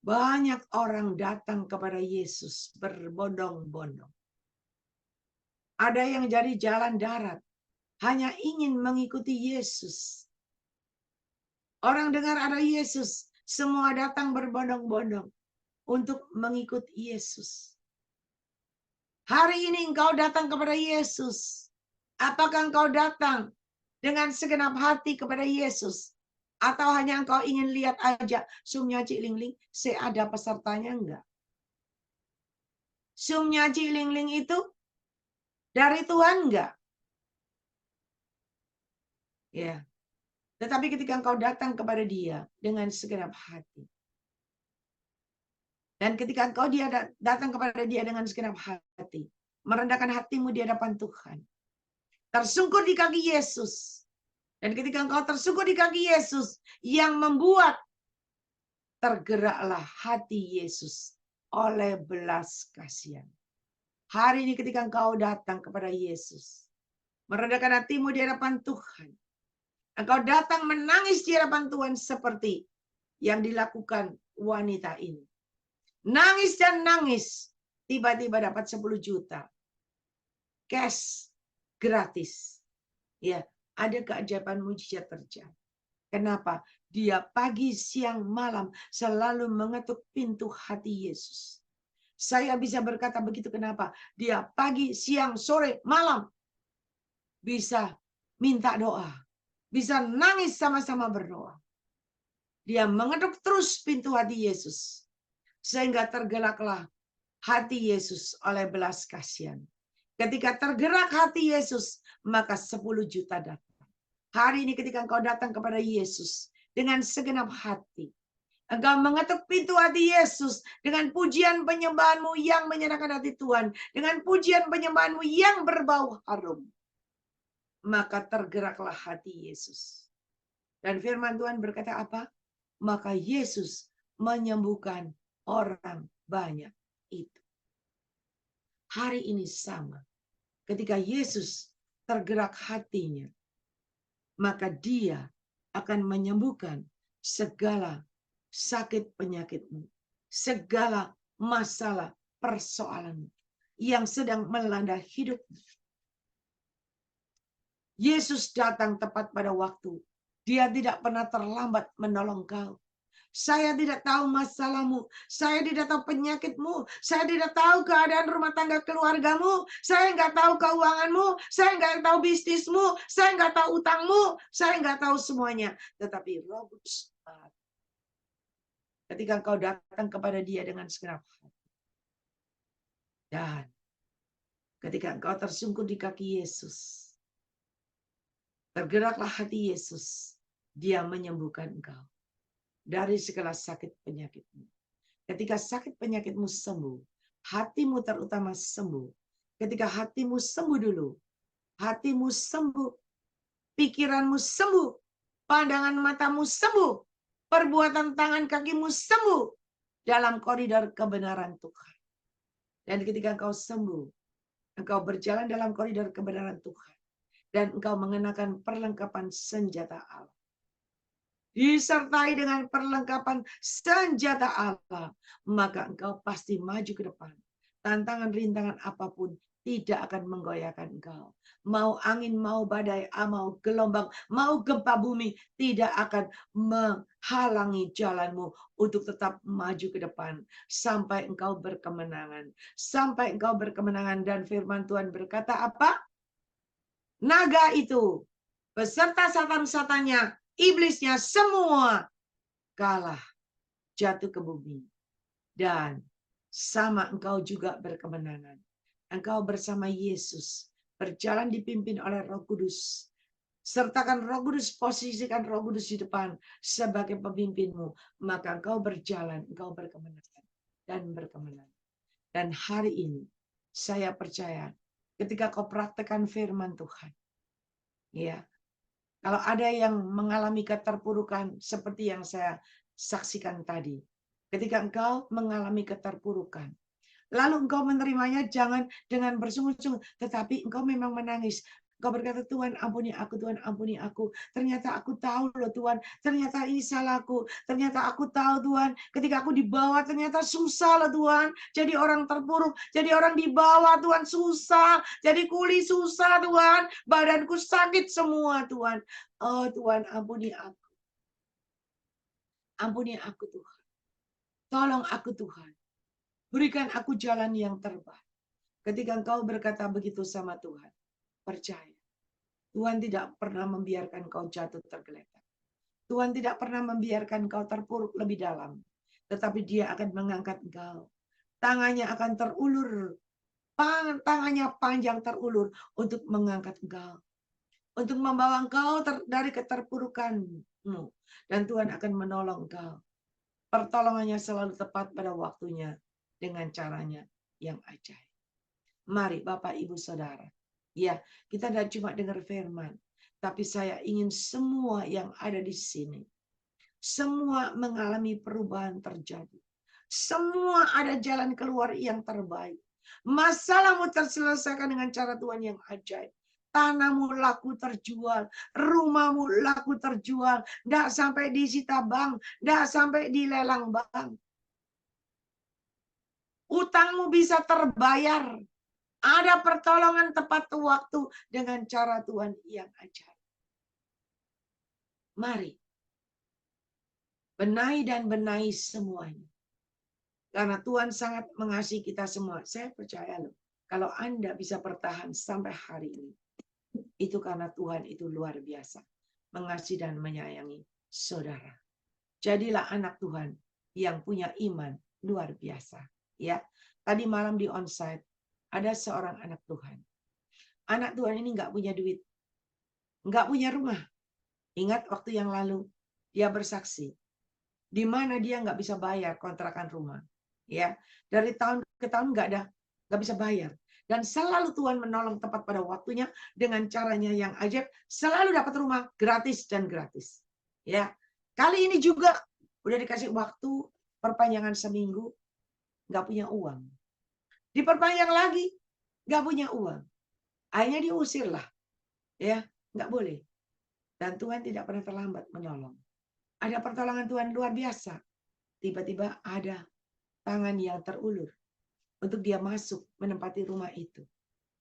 banyak orang datang kepada Yesus berbondong-bondong. Ada yang jadi jalan darat, hanya ingin mengikuti Yesus. Orang dengar ada Yesus, semua datang berbondong-bondong untuk mengikuti Yesus. Hari ini engkau datang kepada Yesus. Apakah engkau datang dengan segenap hati kepada Yesus? Atau hanya engkau ingin lihat aja, sumnya Cik Lingling, ada pesertanya enggak? Sumnya Cik Lingling itu dari Tuhan enggak? Ya. Tetapi ketika engkau datang kepada dia dengan segenap hati. Dan ketika engkau datang kepada dia dengan segenap hati. Merendahkan hatimu di hadapan Tuhan. Tersungkur di kaki Yesus. Dan ketika engkau tersungkur di kaki Yesus. Yang membuat tergeraklah hati Yesus oleh belas kasihan. Hari ini ketika engkau datang kepada Yesus. Merendahkan hatimu di hadapan Tuhan. Engkau datang menangis di hadapan Tuhan seperti yang dilakukan wanita ini. Nangis dan nangis. Tiba-tiba dapat 10 juta. Cash. Gratis. Ya, ada keajaiban mujizat terjadi. Kenapa? Dia pagi, siang, malam selalu mengetuk pintu hati Yesus. Saya bisa berkata begitu kenapa? Dia pagi, siang, sore, malam bisa minta doa. Bisa nangis sama-sama berdoa. Dia mengetuk terus pintu hati Yesus. Sehingga tergeraklah hati Yesus oleh belas kasihan. Ketika tergerak hati Yesus, maka 10 juta datang. Hari ini ketika engkau datang kepada Yesus dengan segenap hati. Engkau mengetuk pintu hati Yesus dengan pujian penyembahanmu yang menyenangkan hati Tuhan. Dengan pujian penyembahanmu yang berbau harum. Maka tergeraklah hati Yesus. Dan firman Tuhan berkata apa? Maka Yesus menyembuhkan orang banyak itu. Hari ini sama. Ketika Yesus tergerak hatinya, maka dia akan menyembuhkan segala sakit penyakitmu. Segala masalah persoalanmu yang sedang melanda hidupmu. Yesus datang tepat pada waktu. Dia tidak pernah terlambat menolong kau. Saya tidak tahu masalahmu. Saya tidak tahu penyakitmu. Saya tidak tahu keadaan rumah tangga keluargamu. Saya nggak tahu keuanganmu. Saya nggak tahu bisnismu. Saya nggak tahu utangmu. Saya nggak tahu semuanya. Tetapi Roh Kudus, ketika engkau datang kepada dia dengan segenap hati. Dan ketika engkau tersungkur di kaki Yesus. Tergeraklah hati Yesus. Dia menyembuhkan engkau. Dari segala sakit penyakitmu. Ketika sakit penyakitmu sembuh. Hatimu terutama sembuh. Ketika hatimu sembuh dulu. Hatimu sembuh. Pikiranmu sembuh. Pandangan matamu sembuh. Perbuatan tangan kakimu sembuh. Dalam koridor kebenaran Tuhan. Dan ketika engkau sembuh. Engkau berjalan dalam koridor kebenaran Tuhan. Dan engkau mengenakan perlengkapan senjata Allah. Disertai dengan perlengkapan senjata Allah. Maka engkau pasti maju ke depan. Tantangan rintangan apapun tidak akan menggoyahkan engkau. Mau angin, mau badai, mau gelombang, mau gempa bumi, tidak akan menghalangi jalanmu untuk tetap maju ke depan. Sampai engkau berkemenangan. Sampai engkau berkemenangan. Dan firman Tuhan berkata apa? Naga itu, beserta satan-satannya, iblisnya, semua kalah, jatuh ke bumi. Dan sama engkau juga berkemenangan. Engkau bersama Yesus, berjalan dipimpin oleh Roh Kudus. Sertakan Roh Kudus, posisikan Roh Kudus di depan sebagai pemimpinmu. Maka engkau berjalan, engkau berkemenangan dan berkemenangan. Dan hari ini, saya percaya, ketika kau praktekkan firman Tuhan, ya, kalau ada yang mengalami keterpurukan seperti yang saya saksikan tadi, ketika engkau mengalami keterpurukan, lalu engkau menerimanya jangan dengan bersungut-sungut, tetapi engkau memang menangis. Engkau berkata, Tuhan ampuni aku, Tuhan ampuni aku. Ternyata aku tahu loh Tuhan, ternyata ini salahku. Ternyata aku tahu Tuhan, ketika aku dibawa ternyata susah loh Tuhan. Jadi orang terpuruk, jadi orang dibawa Tuhan susah. Jadi kuli susah Tuhan, badanku sakit semua Tuhan. Oh Tuhan ampuni aku. Ampuni aku Tuhan. Tolong aku Tuhan. Berikan aku jalan yang terbaik. Ketika engkau berkata begitu sama Tuhan, percaya. Tuhan tidak pernah membiarkan kau jatuh tergeletak. Tuhan tidak pernah membiarkan kau terpuruk lebih dalam. Tetapi dia akan mengangkat engkau. Tangannya akan terulur. Tangannya panjang terulur untuk mengangkat engkau. Untuk membawa engkau dari keterpurukanmu. Dan Tuhan akan menolong engkau. Pertolongannya selalu tepat pada waktunya. Dengan caranya yang ajaib. Mari Bapak Ibu Saudara. Ya, kita tidak cuma dengar firman. Tapi saya ingin semua yang ada di sini. Semua mengalami perubahan terjadi. Semua ada jalan keluar yang terbaik. Masalahmu terselesaikan dengan cara Tuhan yang ajaib. Tanahmu laku terjual. Rumahmu laku terjual. Tidak sampai disita bank. Tidak sampai dilelang bank. Utangmu bisa terbayar. Ada pertolongan tepat waktu dengan cara Tuhan yang ajaib. Mari. Benahi dan benahi semuanya. Karena Tuhan sangat mengasihi kita semua. Saya percaya loh. Kalau Anda bisa bertahan sampai hari ini. Itu karena Tuhan itu luar biasa. Mengasihi dan menyayangi saudara. Jadilah anak Tuhan yang punya iman luar biasa. Ya, tadi malam di onsite. Ada seorang anak Tuhan. Anak Tuhan ini nggak punya duit. Nggak punya rumah. Ingat waktu yang lalu dia bersaksi. Di mana dia nggak bisa bayar kontrakan rumah. Ya, dari tahun ke tahun nggak bisa bayar. Dan selalu Tuhan menolong tepat pada waktunya dengan caranya yang ajaib. Selalu dapat rumah gratis dan gratis. Ya, kali ini juga udah dikasih waktu perpanjangan seminggu, nggak punya uang. Diperpanjang lagi, nggak punya uang. Akhirnya diusir lah. Ya, nggak boleh. Dan Tuhan tidak pernah terlambat menolong. Ada pertolongan Tuhan luar biasa. Tiba-tiba ada tangan yang terulur untuk dia masuk menempati rumah itu.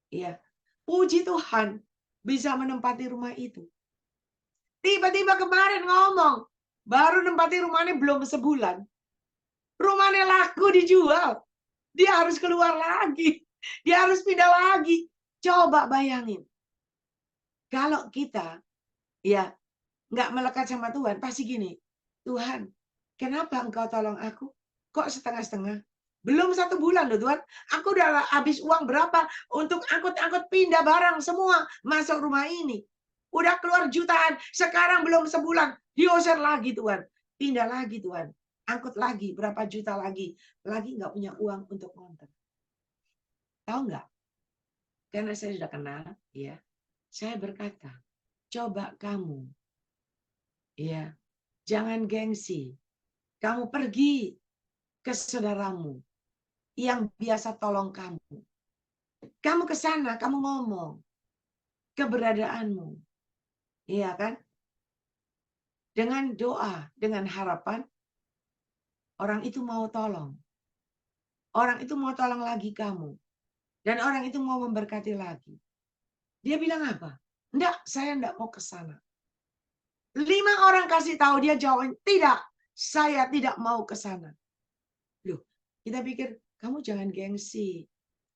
Ya, puji Tuhan bisa menempati rumah itu. Tiba-tiba kemarin ngomong, baru nempati rumahnya belum sebulan. Rumahnya laku dijual. Dia harus keluar lagi. Dia harus pindah lagi. Coba bayangin. Kalau kita ya nggak melekat sama Tuhan, pasti gini. Tuhan, kenapa engkau tolong aku? Kok setengah-setengah? Belum 1 bulan loh Tuhan. Aku udah habis uang berapa untuk angkut-angkut pindah barang semua masuk rumah ini. Udah keluar jutaan. Sekarang belum sebulan. Diusir lagi Tuhan. Pindah lagi Tuhan. Angkut lagi. Berapa juta lagi. Lagi nggak punya uang untuk ngonten. Tahu nggak? Karena saya sudah kenal. Ya, saya berkata, coba kamu. Ya, jangan gengsi. Kamu pergi ke saudaramu yang biasa tolong kamu. Kamu ke sana, kamu ngomong keberadaanmu. Iya kan? Dengan doa, dengan harapan orang itu mau tolong. Orang itu mau tolong lagi kamu. Dan orang itu mau memberkati lagi. Dia bilang apa? Enggak, saya enggak mau ke sana. 5 orang kasih tahu, dia jawab, tidak, saya tidak mau ke sana. Loh, kita pikir, kamu jangan gengsi.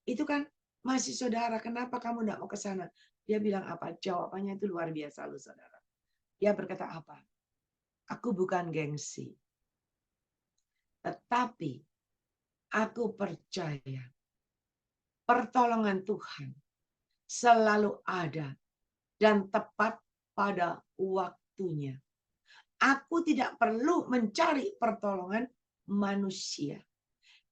Itu kan masih saudara, kenapa kamu enggak mau ke sana? Dia bilang apa? Jawabannya itu luar biasa loh saudara. Dia berkata apa? Aku bukan gengsi. Tetapi aku percaya pertolongan Tuhan selalu ada dan tepat pada waktunya. Aku tidak perlu mencari pertolongan manusia.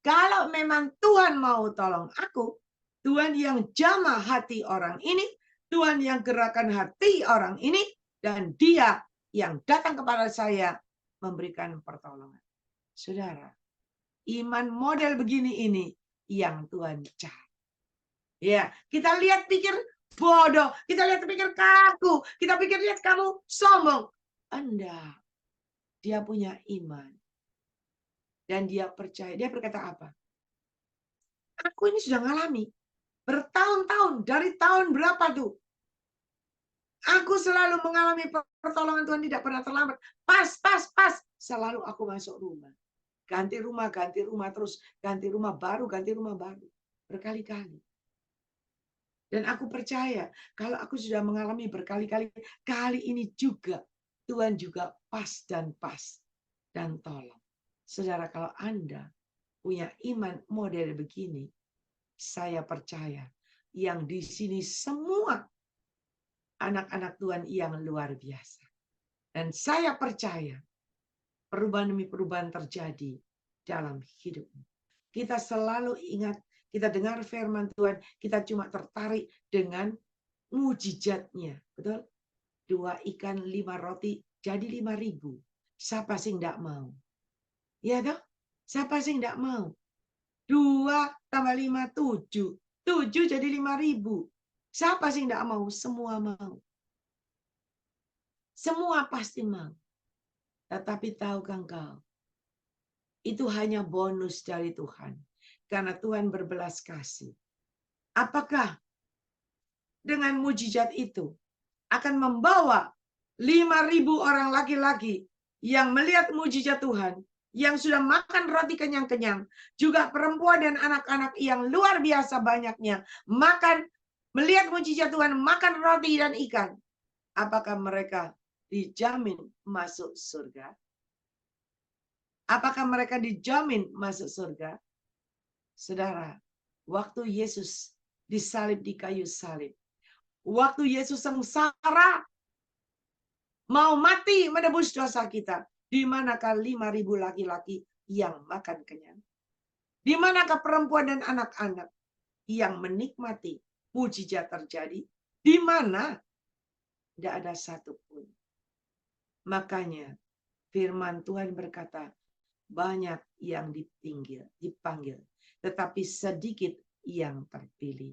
Kalau memang Tuhan mau tolong aku, Tuhan yang jamah hati orang ini, Tuhan yang gerakan hati orang ini, dan Dia yang datang kepada saya memberikan pertolongan. Saudara, iman model begini ini yang Tuhan cari. Ya, kita lihat pikir bodoh, kita lihat pikir kaku, kita pikir lihat kamu sombong. Anda, dia punya iman. Dan dia percaya, dia berkata apa? Aku ini sudah ngalami bertahun-tahun, dari tahun berapa tuh? Aku selalu mengalami pertolongan Tuhan, tidak pernah terlambat. Pas. Selalu aku masuk rumah. Ganti rumah terus. Ganti rumah baru. Berkali-kali. Dan aku percaya, kalau aku sudah mengalami berkali-kali, kali ini juga, Tuhan juga pas dan tolong. Saudara, kalau Anda punya iman model begini, saya percaya, yang di sini semua anak-anak Tuhan yang luar biasa. Dan saya percaya, perubahan demi perubahan terjadi dalam hidupmu. Kita selalu ingat, kita dengar firman Tuhan, kita cuma tertarik dengan mujizatnya. Betul? 2 ikan 5 roti jadi 5.000. Siapa sih enggak mau? Ya toh? Siapa sih enggak mau? 2 tambah 5, 7. 7 jadi 5.000. Siapa sih enggak mau? Semua mau. Semua pasti mau. Tetapi tahukah engkau? Itu hanya bonus dari Tuhan. Karena Tuhan berbelas kasih. Apakah dengan mujizat itu akan membawa 5.000 orang laki-laki yang melihat mujizat Tuhan, yang sudah makan roti kenyang-kenyang, juga perempuan dan anak-anak yang luar biasa banyaknya, melihat mujizat Tuhan, makan roti dan ikan. Apakah mereka dijamin masuk surga? Apakah mereka dijamin masuk surga? Saudara, waktu Yesus disalib di kayu salib, waktu Yesus sengsara, mau mati menebus dosa kita, di manakah 5.000 laki-laki yang makan kenyang? Di manakah perempuan dan anak-anak yang menikmati mujizat terjadi? Di mana? Tidak ada satupun. Makanya firman Tuhan berkata, banyak yang dipanggil, tetapi sedikit yang terpilih.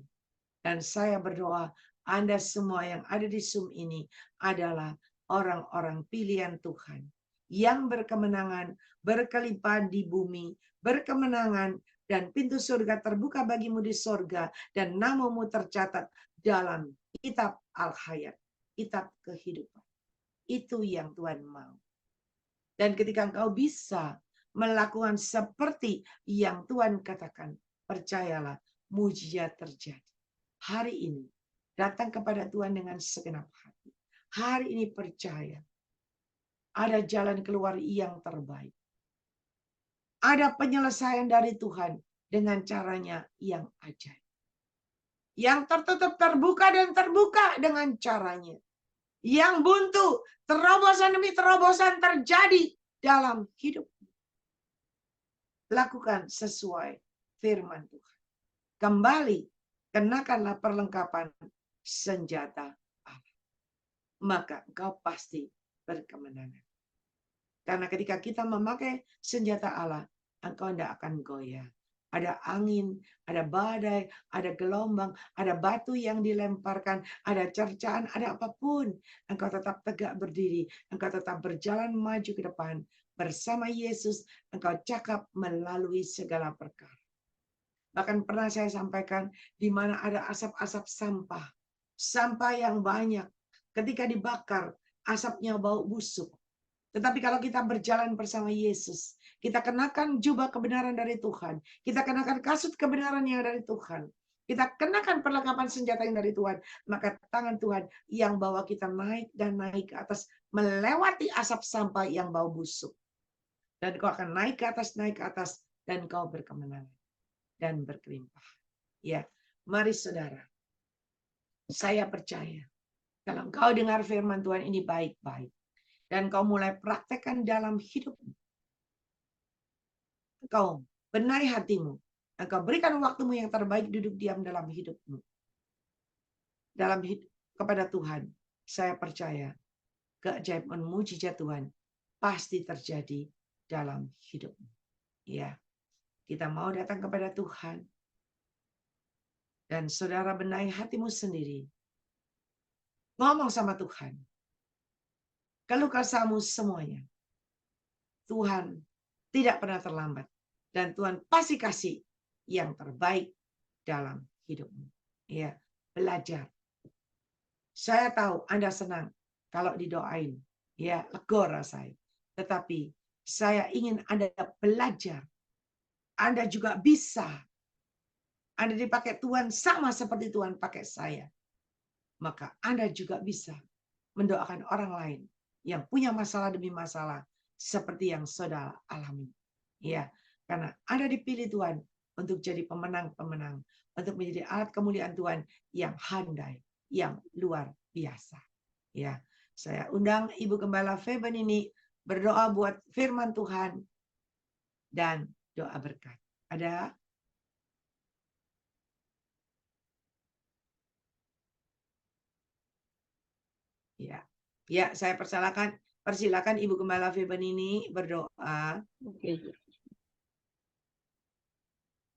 Dan saya berdoa, Anda semua yang ada di Zoom ini adalah orang-orang pilihan Tuhan yang berkemenangan, berkelimpahan di bumi, berkemenangan, dan pintu surga terbuka bagimu di surga, dan namamu tercatat dalam kitab Al-Hayat, kitab kehidupan. Itu yang Tuhan mau. Dan ketika engkau bisa melakukan seperti yang Tuhan katakan, percayalah, mujizat terjadi. Hari ini, datang kepada Tuhan dengan segenap hati. Hari ini percaya, ada jalan keluar yang terbaik. Ada penyelesaian dari Tuhan dengan caranya yang ajaib. Yang tertutup terbuka dan terbuka dengan caranya. Yang buntu, terobosan demi terobosan terjadi dalam hidup. Lakukan sesuai firman Tuhan. Kembali, kenakanlah perlengkapan senjata Allah. Maka engkau pasti berkemenangan. Karena ketika kita memakai senjata Allah, engkau tidak akan goyah. Ada angin, ada badai, ada gelombang, ada batu yang dilemparkan, ada cercaan, ada apapun. Engkau tetap tegak berdiri, engkau tetap berjalan maju ke depan. Bersama Yesus, engkau cakap melalui segala perkara. Bahkan pernah saya sampaikan di mana ada asap-asap sampah. Sampah yang banyak. Ketika dibakar, asapnya bau busuk. Tetapi kalau kita berjalan bersama Yesus, kita kenakan jubah kebenaran dari Tuhan. Kita kenakan kasut kebenaran yang dari Tuhan. Kita kenakan perlengkapan senjata yang dari Tuhan. Maka tangan Tuhan yang bawa kita naik dan naik ke atas. Melewati asap sampah yang bau busuk. Dan kau akan naik ke atas, dan kau berkemenangan. Dan berkelimpah. Ya, mari saudara. Saya percaya. Kalau engkau dengar firman Tuhan ini baik-baik. Dan kau mulai praktekkan dalam hidupmu. Engkau benahi hatimu. Engkau berikan waktumu yang terbaik duduk diam dalam hidupmu. Dalam hidup kepada Tuhan. Saya percaya. Keajaiban mujizat Tuhan pasti terjadi dalam hidupmu. Ya. Kita mau datang kepada Tuhan. Dan saudara benahi hatimu sendiri. Ngomong sama Tuhan. Keluh kesahmu semuanya. Tuhan tidak pernah terlambat. Dan Tuhan pasti kasih yang terbaik dalam hidupmu. Ya, belajar. Saya tahu Anda senang kalau didoain. Ya, lega rasanya. Tetapi saya ingin Anda belajar. Anda juga bisa. Anda dipakai Tuhan sama seperti Tuhan pakai saya. Maka Anda juga bisa mendoakan orang lain yang punya masalah demi masalah seperti yang saudara alami. Ya, karena Anda dipilih Tuhan untuk jadi pemenang-pemenang, untuk menjadi alat kemuliaan Tuhan yang handai, yang luar biasa. Ya, saya undang Ibu Gembala Feben ini berdoa buat firman Tuhan dan doa berkat. Ada? Ya, ya, saya persilakan Ibu Gembala Feben ini berdoa. Oke.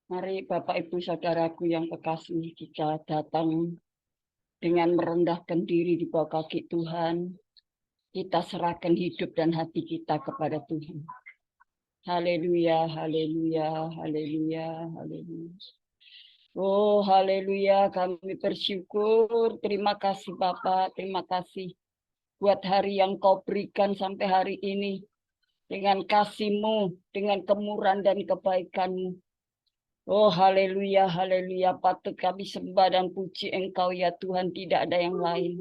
Mari Bapak Ibu Saudaraku yang kekasih, kita datang dengan merendahkan diri di bawah kaki Tuhan. Kita serahkan hidup dan hati kita kepada Tuhan. Haleluya, haleluya, haleluya, haleluya. Oh, haleluya, kami bersyukur. Terima kasih Bapak, terima kasih buat hari yang Kau berikan sampai hari ini. Dengan kasih-Mu, dengan kemurahan dan kebaikan-Mu. Oh, haleluya, haleluya. Patut kami sembah dan puji Engkau ya Tuhan, tidak ada yang lain.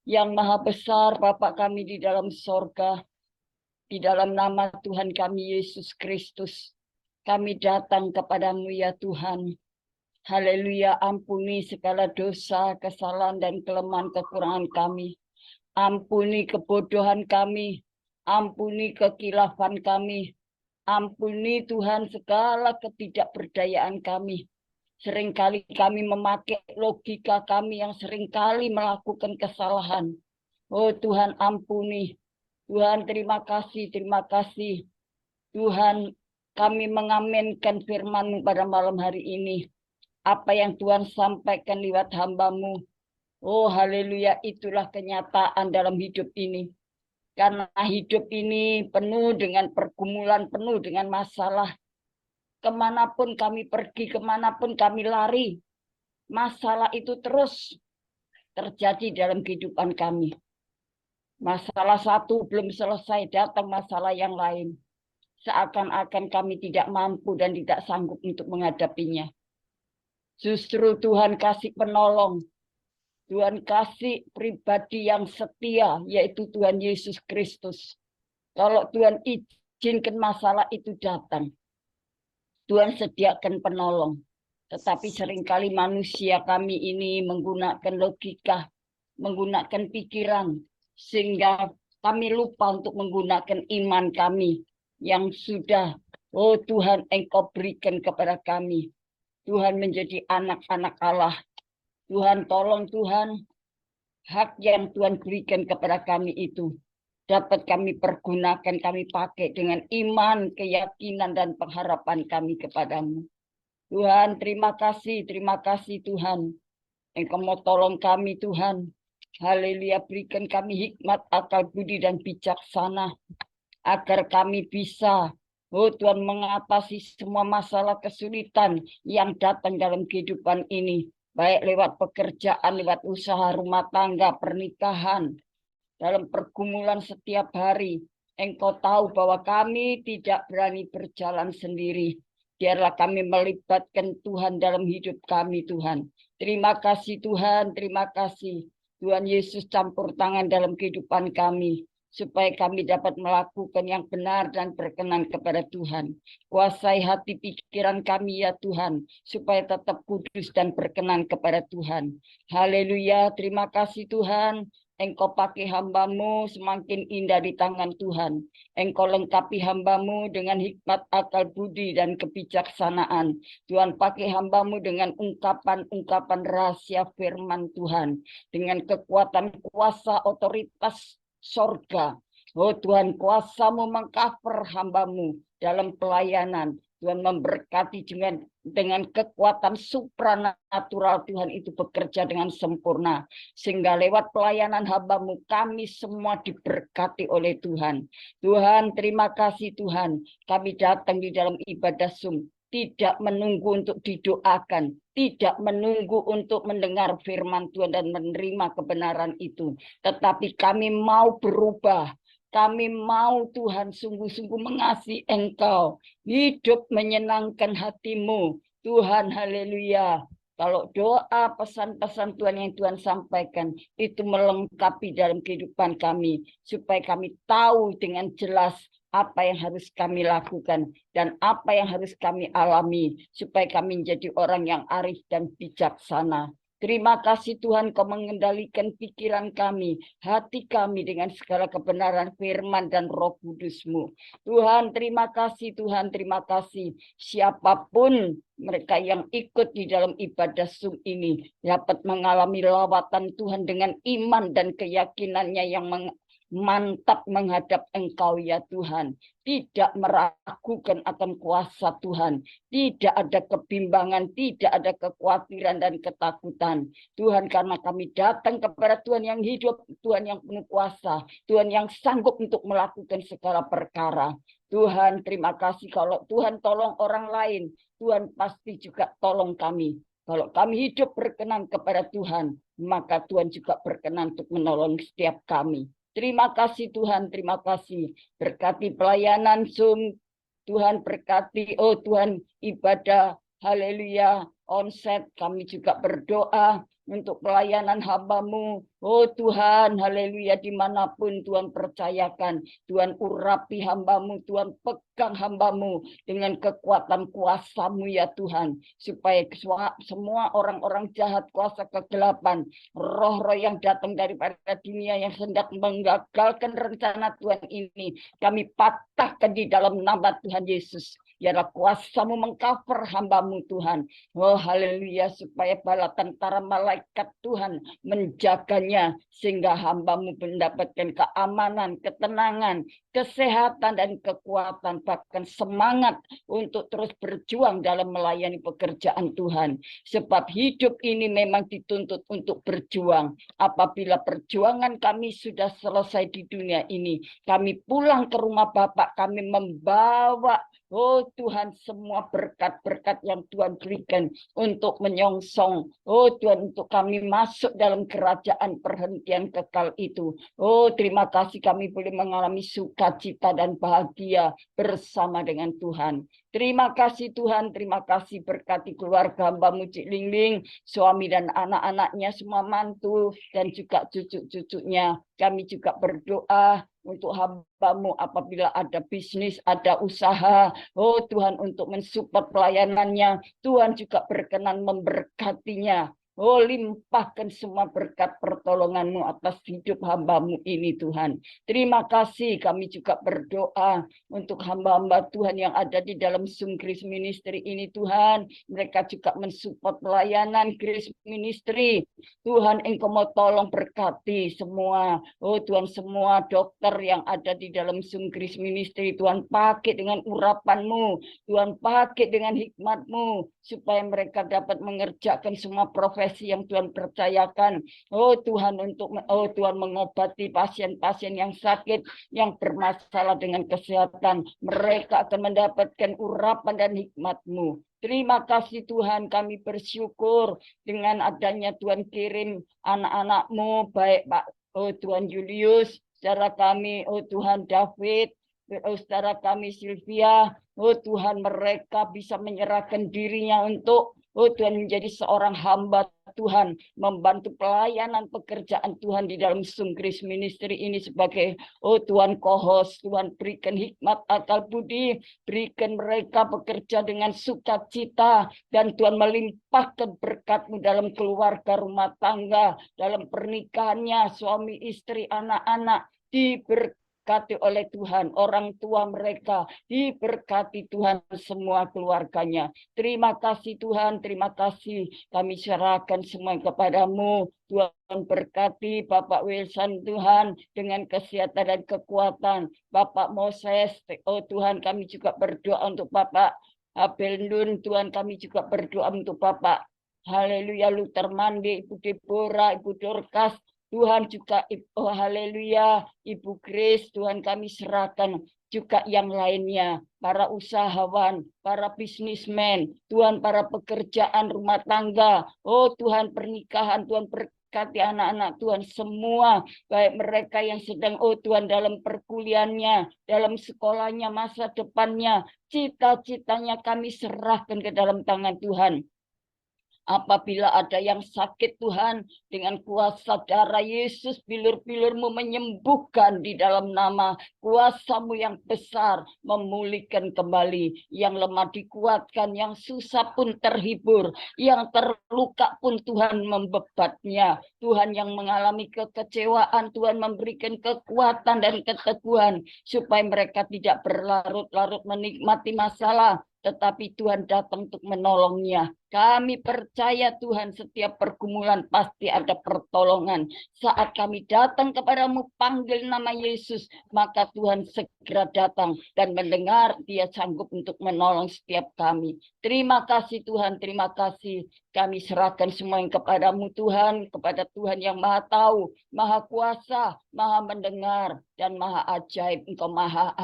Yang maha besar Bapa kami di dalam sorga. Di dalam nama Tuhan kami Yesus Kristus. Kami datang kepadamu ya Tuhan. Haleluya, ampuni segala dosa, kesalahan dan kelemahan kekurangan kami. Ampuni kebodohan kami. Ampuni kekilafan kami. Ampuni Tuhan segala ketidakberdayaan kami. Seringkali kami memakai logika kami yang seringkali melakukan kesalahan. Oh Tuhan ampuni. Tuhan terima kasih, terima kasih. Tuhan kami mengamenkan firman-Mu pada malam hari ini. Apa yang Tuhan sampaikan lewat hamba-Mu. Oh haleluya, itulah kenyataan dalam hidup ini. Karena hidup ini penuh dengan pergumulan, penuh dengan masalah. Kemanapun kami pergi, kemanapun kami lari, masalah itu terus terjadi dalam kehidupan kami. Masalah satu belum selesai, datang masalah yang lain. Seakan-akan kami tidak mampu dan tidak sanggup untuk menghadapinya. Justru Tuhan kasih penolong. Tuhan kasih pribadi yang setia, yaitu Tuhan Yesus Kristus. Kalau Tuhan izinkan masalah itu datang, Tuhan sediakan penolong. Tetapi seringkali manusia kami ini menggunakan logika, menggunakan pikiran, sehingga kami lupa untuk menggunakan iman kami yang sudah, oh Tuhan Engkau berikan kepada kami. Tuhan menjadi anak-anak Allah. Tuhan tolong Tuhan, hak yang Tuhan berikan kepada kami itu dapat kami pergunakan, kami pakai dengan iman, keyakinan, dan pengharapan kami kepadamu. Tuhan, terima kasih Tuhan. Engkau mau tolong kami Tuhan. Haleluya, berikan kami hikmat, akal budi, dan bijaksana. Agar kami bisa, Oh Tuhan, mengatasi semua masalah kesulitan yang datang dalam kehidupan ini. Baik lewat pekerjaan, lewat usaha rumah tangga, pernikahan, dalam pergumulan setiap hari. Engkau tahu bahwa kami tidak berani berjalan sendiri. Biarlah kami melibatkan Tuhan dalam hidup kami, Tuhan. Terima kasih Tuhan, terima kasih. Tuhan Yesus campur tangan dalam kehidupan kami, supaya kami dapat melakukan yang benar dan berkenan kepada Tuhan. Kuasai hati pikiran kami ya Tuhan, supaya tetap kudus dan berkenan kepada Tuhan. Haleluya, terima kasih Tuhan. Engkau pakai hamba-Mu semakin indah di tangan Tuhan. Engkau lengkapi hamba-Mu dengan hikmat, akal budi, dan kebijaksanaan. Tuhan, pakai hamba-Mu dengan ungkapan-ungkapan rahasia firman Tuhan. Dengan kekuatan kuasa otoritas sorga. Oh Tuhan, kuasa-Mu mengcover hamba-Mu dalam pelayanan. Tuhan memberkati dengan kekuatan supranatural Tuhan itu bekerja dengan sempurna. Sehingga lewat pelayanan hamba-Mu kami semua diberkati oleh Tuhan. Tuhan, terima kasih Tuhan. Kami datang di dalam ibadah Zoom. Tidak menunggu untuk didoakan. Tidak menunggu untuk mendengar firman Tuhan dan menerima kebenaran itu. Tetapi kami mau berubah. Kami mau Tuhan sungguh-sungguh mengasihi Engkau. Hidup menyenangkan hati-Mu. Tuhan, haleluya. Kalau doa, pesan-pesan Tuhan yang Tuhan sampaikan, itu melengkapi dalam kehidupan kami. Supaya kami tahu dengan jelas apa yang harus kami lakukan. Dan apa yang harus kami alami. Supaya kami menjadi orang yang arif dan bijaksana. Terima kasih Tuhan, Kau mengendalikan pikiran kami, hati kami dengan segala kebenaran firman dan Roh Kudus-Mu. Tuhan, terima kasih Tuhan, terima kasih. Siapapun mereka yang ikut di dalam ibadah Zoom ini dapat mengalami lawatan Tuhan dengan iman dan keyakinannya yang mantap menghadap Engkau ya Tuhan. Tidak meragukan akan kuasa Tuhan. Tidak ada kebimbangan, tidak ada kekhawatiran dan ketakutan. Tuhan, karena kami datang kepada Tuhan yang hidup, Tuhan yang penuh kuasa, Tuhan yang sanggup untuk melakukan segala perkara. Tuhan, terima kasih kalau Tuhan tolong orang lain, Tuhan pasti juga tolong kami. Kalau kami hidup berkenan kepada Tuhan, maka Tuhan juga berkenan untuk menolong setiap kami. Terima kasih Tuhan, terima kasih. Berkati pelayanan Zoom, Tuhan berkati, oh Tuhan ibadah, haleluya, onset. Kami juga berdoa untuk pelayanan hamba-Mu. Oh Tuhan, haleluya, dimanapun Tuhan percayakan. Tuhan urapi hamba-Mu, Tuhan pegang hamba-Mu dengan kekuatan kuasa-Mu ya Tuhan. Supaya semua orang-orang jahat, kuasa kegelapan, roh-roh yang datang daripada dunia yang hendak menggagalkan rencana Tuhan ini, kami patahkan di dalam nama Tuhan Yesus. Biarlah kuasa-Mu mengcover hamba-Mu Tuhan. Oh haleluya, supaya bala tentara malaikat Tuhan menjaganya, sehingga hamba-Mu mendapatkan keamanan, ketenangan, kesehatan dan kekuatan, bahkan semangat untuk terus berjuang dalam melayani pekerjaan Tuhan. Sebab hidup ini memang dituntut untuk berjuang. Apabila perjuangan kami sudah selesai di dunia ini, kami pulang ke rumah Bapa, kami membawa, oh Tuhan, semua berkat-berkat yang Tuhan berikan untuk menyongsong. Oh Tuhan, untuk kami masuk dalam kerajaan perhentian kekal itu. Oh terima kasih kami boleh mengalami sukacita dan bahagia bersama dengan Tuhan. Terima kasih Tuhan, terima kasih berkati keluarga hamba-Mu Cik Lingling, suami dan anak-anaknya, semua mantu dan juga cucu-cucunya. Kami juga berdoa untuk hamba-Mu apabila ada bisnis, ada usaha. Oh Tuhan, untuk mensupport pelayanannya. Tuhan juga berkenan memberkatinya. Oh limpahkan semua berkat pertolongan-Mu atas hidup hamba-Mu ini Tuhan. Terima kasih, kami juga berdoa untuk hamba-hamba Tuhan yang ada di dalam Zoom Grace Ministry ini Tuhan. Mereka juga mensupport pelayanan Grace Ministry. Tuhan, Engkau mau tolong berkati semua. Oh Tuhan, semua dokter yang ada di dalam Zoom Grace Ministry. Tuhan, pakai dengan urapan-Mu. Tuhan, pakai dengan hikmat-Mu. Supaya mereka dapat mengerjakan semua profesi profesi yang Tuhan percayakan. Oh Tuhan, oh Tuhan, mengobati pasien-pasien yang sakit, yang bermasalah dengan kesehatan. Mereka akan mendapatkan urapan dan hikmat-Mu. Terima kasih Tuhan, kami bersyukur dengan adanya Tuhan kirim anak-anak-Mu, baik Pak Tuhan Julius, saudara kami, Tuhan David, saudara kami Sylvia, Tuhan, mereka bisa menyerahkan dirinya untuk Tuhan menjadi seorang hamba Tuhan, membantu pelayanan pekerjaan Tuhan di dalam Sungkris Ministry ini sebagai Tuhan co-host. Tuhan, berikan hikmat akal budi, berikan mereka bekerja dengan sukacita, dan Tuhan melimpahkan berkat-Mu dalam keluarga rumah tangga, dalam pernikahannya, suami istri, anak-anak, diberkati oleh Tuhan, orang tua mereka diberkati Tuhan, semua keluarganya. Terima kasih Tuhan, terima kasih. Kami serahkan semua kepada-Mu. Tuhan berkati Bapak Wilson Tuhan dengan kesehatan dan kekuatan. Bapak Moses, Tuhan, kami juga berdoa untuk Bapak Abel Nun. Tuhan, kami juga berdoa untuk Bapak haleluya Luther Mandi, Ibu Deborah, Ibu Dorcas, Tuhan juga, haleluya, Ibu Grace, Tuhan kami serahkan juga yang lainnya, para usahawan, para bisnismen, Tuhan para pekerjaan rumah tangga, Tuhan pernikahan, Tuhan berkati anak-anak Tuhan semua, baik mereka yang sedang, Tuhan dalam perkuliahannya, dalam sekolahnya, masa depannya, cita-citanya kami serahkan ke dalam tangan Tuhan. Apabila ada yang sakit Tuhan, dengan kuasa darah Yesus, bilur-bilur-Mu menyembuhkan di dalam nama kuasa-Mu yang besar, memulihkan kembali. Yang lemah dikuatkan, yang susah pun terhibur, yang terluka pun Tuhan membebatnya. Tuhan yang mengalami kekecewaan, Tuhan memberikan kekuatan dan keteguhan, supaya mereka tidak berlarut-larut menikmati masalah, tetapi Tuhan datang untuk menolongnya. Kami percaya Tuhan, setiap pergumulan pasti ada pertolongan. Saat kami datang kepada-Mu, panggil nama Yesus, maka Tuhan segera datang dan mendengar, Dia sanggup untuk menolong setiap kami. Terima kasih Tuhan, terima kasih. Kami serahkan semua yang kepada-Mu Tuhan, kepada Tuhan yang Maha Tahu, Maha Kuasa, Maha Mendengar, dan Maha Ajaib. Engkau Maha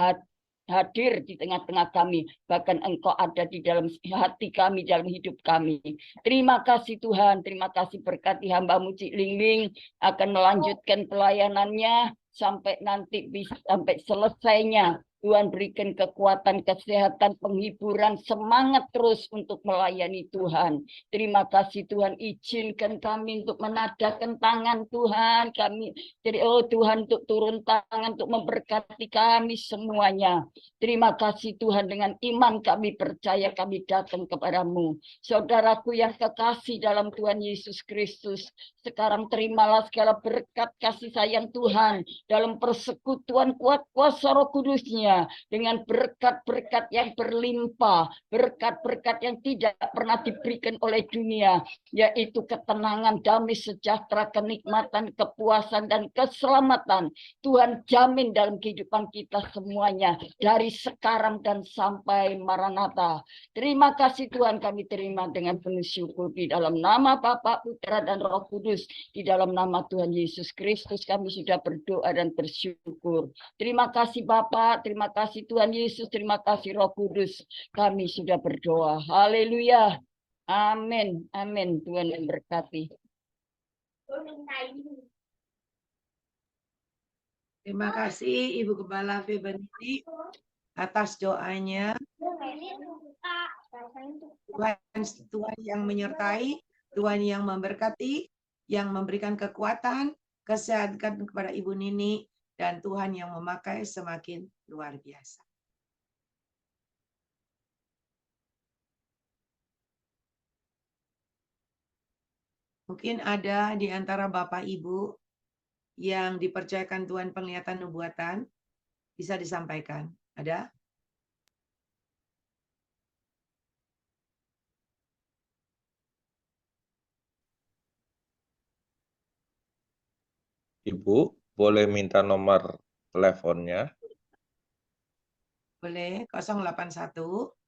hadir di tengah-tengah kami, bahkan Engkau ada di dalam hati kami, dalam hidup kami. Terima kasih Tuhan, terima kasih, berkati hamba-Mu Cik Ling akan melanjutkan pelayanannya sampai nanti sampai selesainya. Tuhan berikan kekuatan, kesehatan, penghiburan, semangat terus untuk melayani Tuhan. Terima kasih Tuhan, izinkan kami untuk menadahkan tangan Tuhan. Tuhan untuk turun tangan, untuk memberkati kami semuanya. Terima kasih Tuhan, dengan iman kami percaya, kami datang kepada-Mu. Saudaraku yang kekasih dalam Tuhan Yesus Kristus, sekarang terimalah segala berkat kasih sayang Tuhan dalam persekutuan kuat kuasa Roh Kudus-Nya, dengan berkat-berkat yang berlimpah, berkat-berkat yang tidak pernah diberikan oleh dunia, yaitu ketenangan, damai sejahtera, kenikmatan, kepuasan, dan keselamatan. Tuhan jamin dalam kehidupan kita semuanya, dari sekarang dan sampai Maranatha. Terima kasih Tuhan, kami terima dengan penuh syukur di dalam nama Bapa, Putra, dan Roh Kudus. Di dalam nama Tuhan Yesus Kristus kami sudah berdoa dan bersyukur. Terima kasih Bapa, terima kasih Tuhan Yesus, terima kasih Roh Kudus. Kami sudah berdoa. Haleluya. Amin. Amin. Tuhan memberkati. Terima kasih Ibu Gembala Febeniti atas doanya. Tuhan yang menyertai, Tuhan yang memberkati, yang memberikan kekuatan, kesehatan kepada Ibu Nini, dan Tuhan yang memakai semakin luar biasa. Mungkin ada di antara Bapak Ibu yang dipercayakan Tuhan penglihatan nubuatan, bisa disampaikan. Ada? Ibu, boleh minta nomor teleponnya? Boleh, 081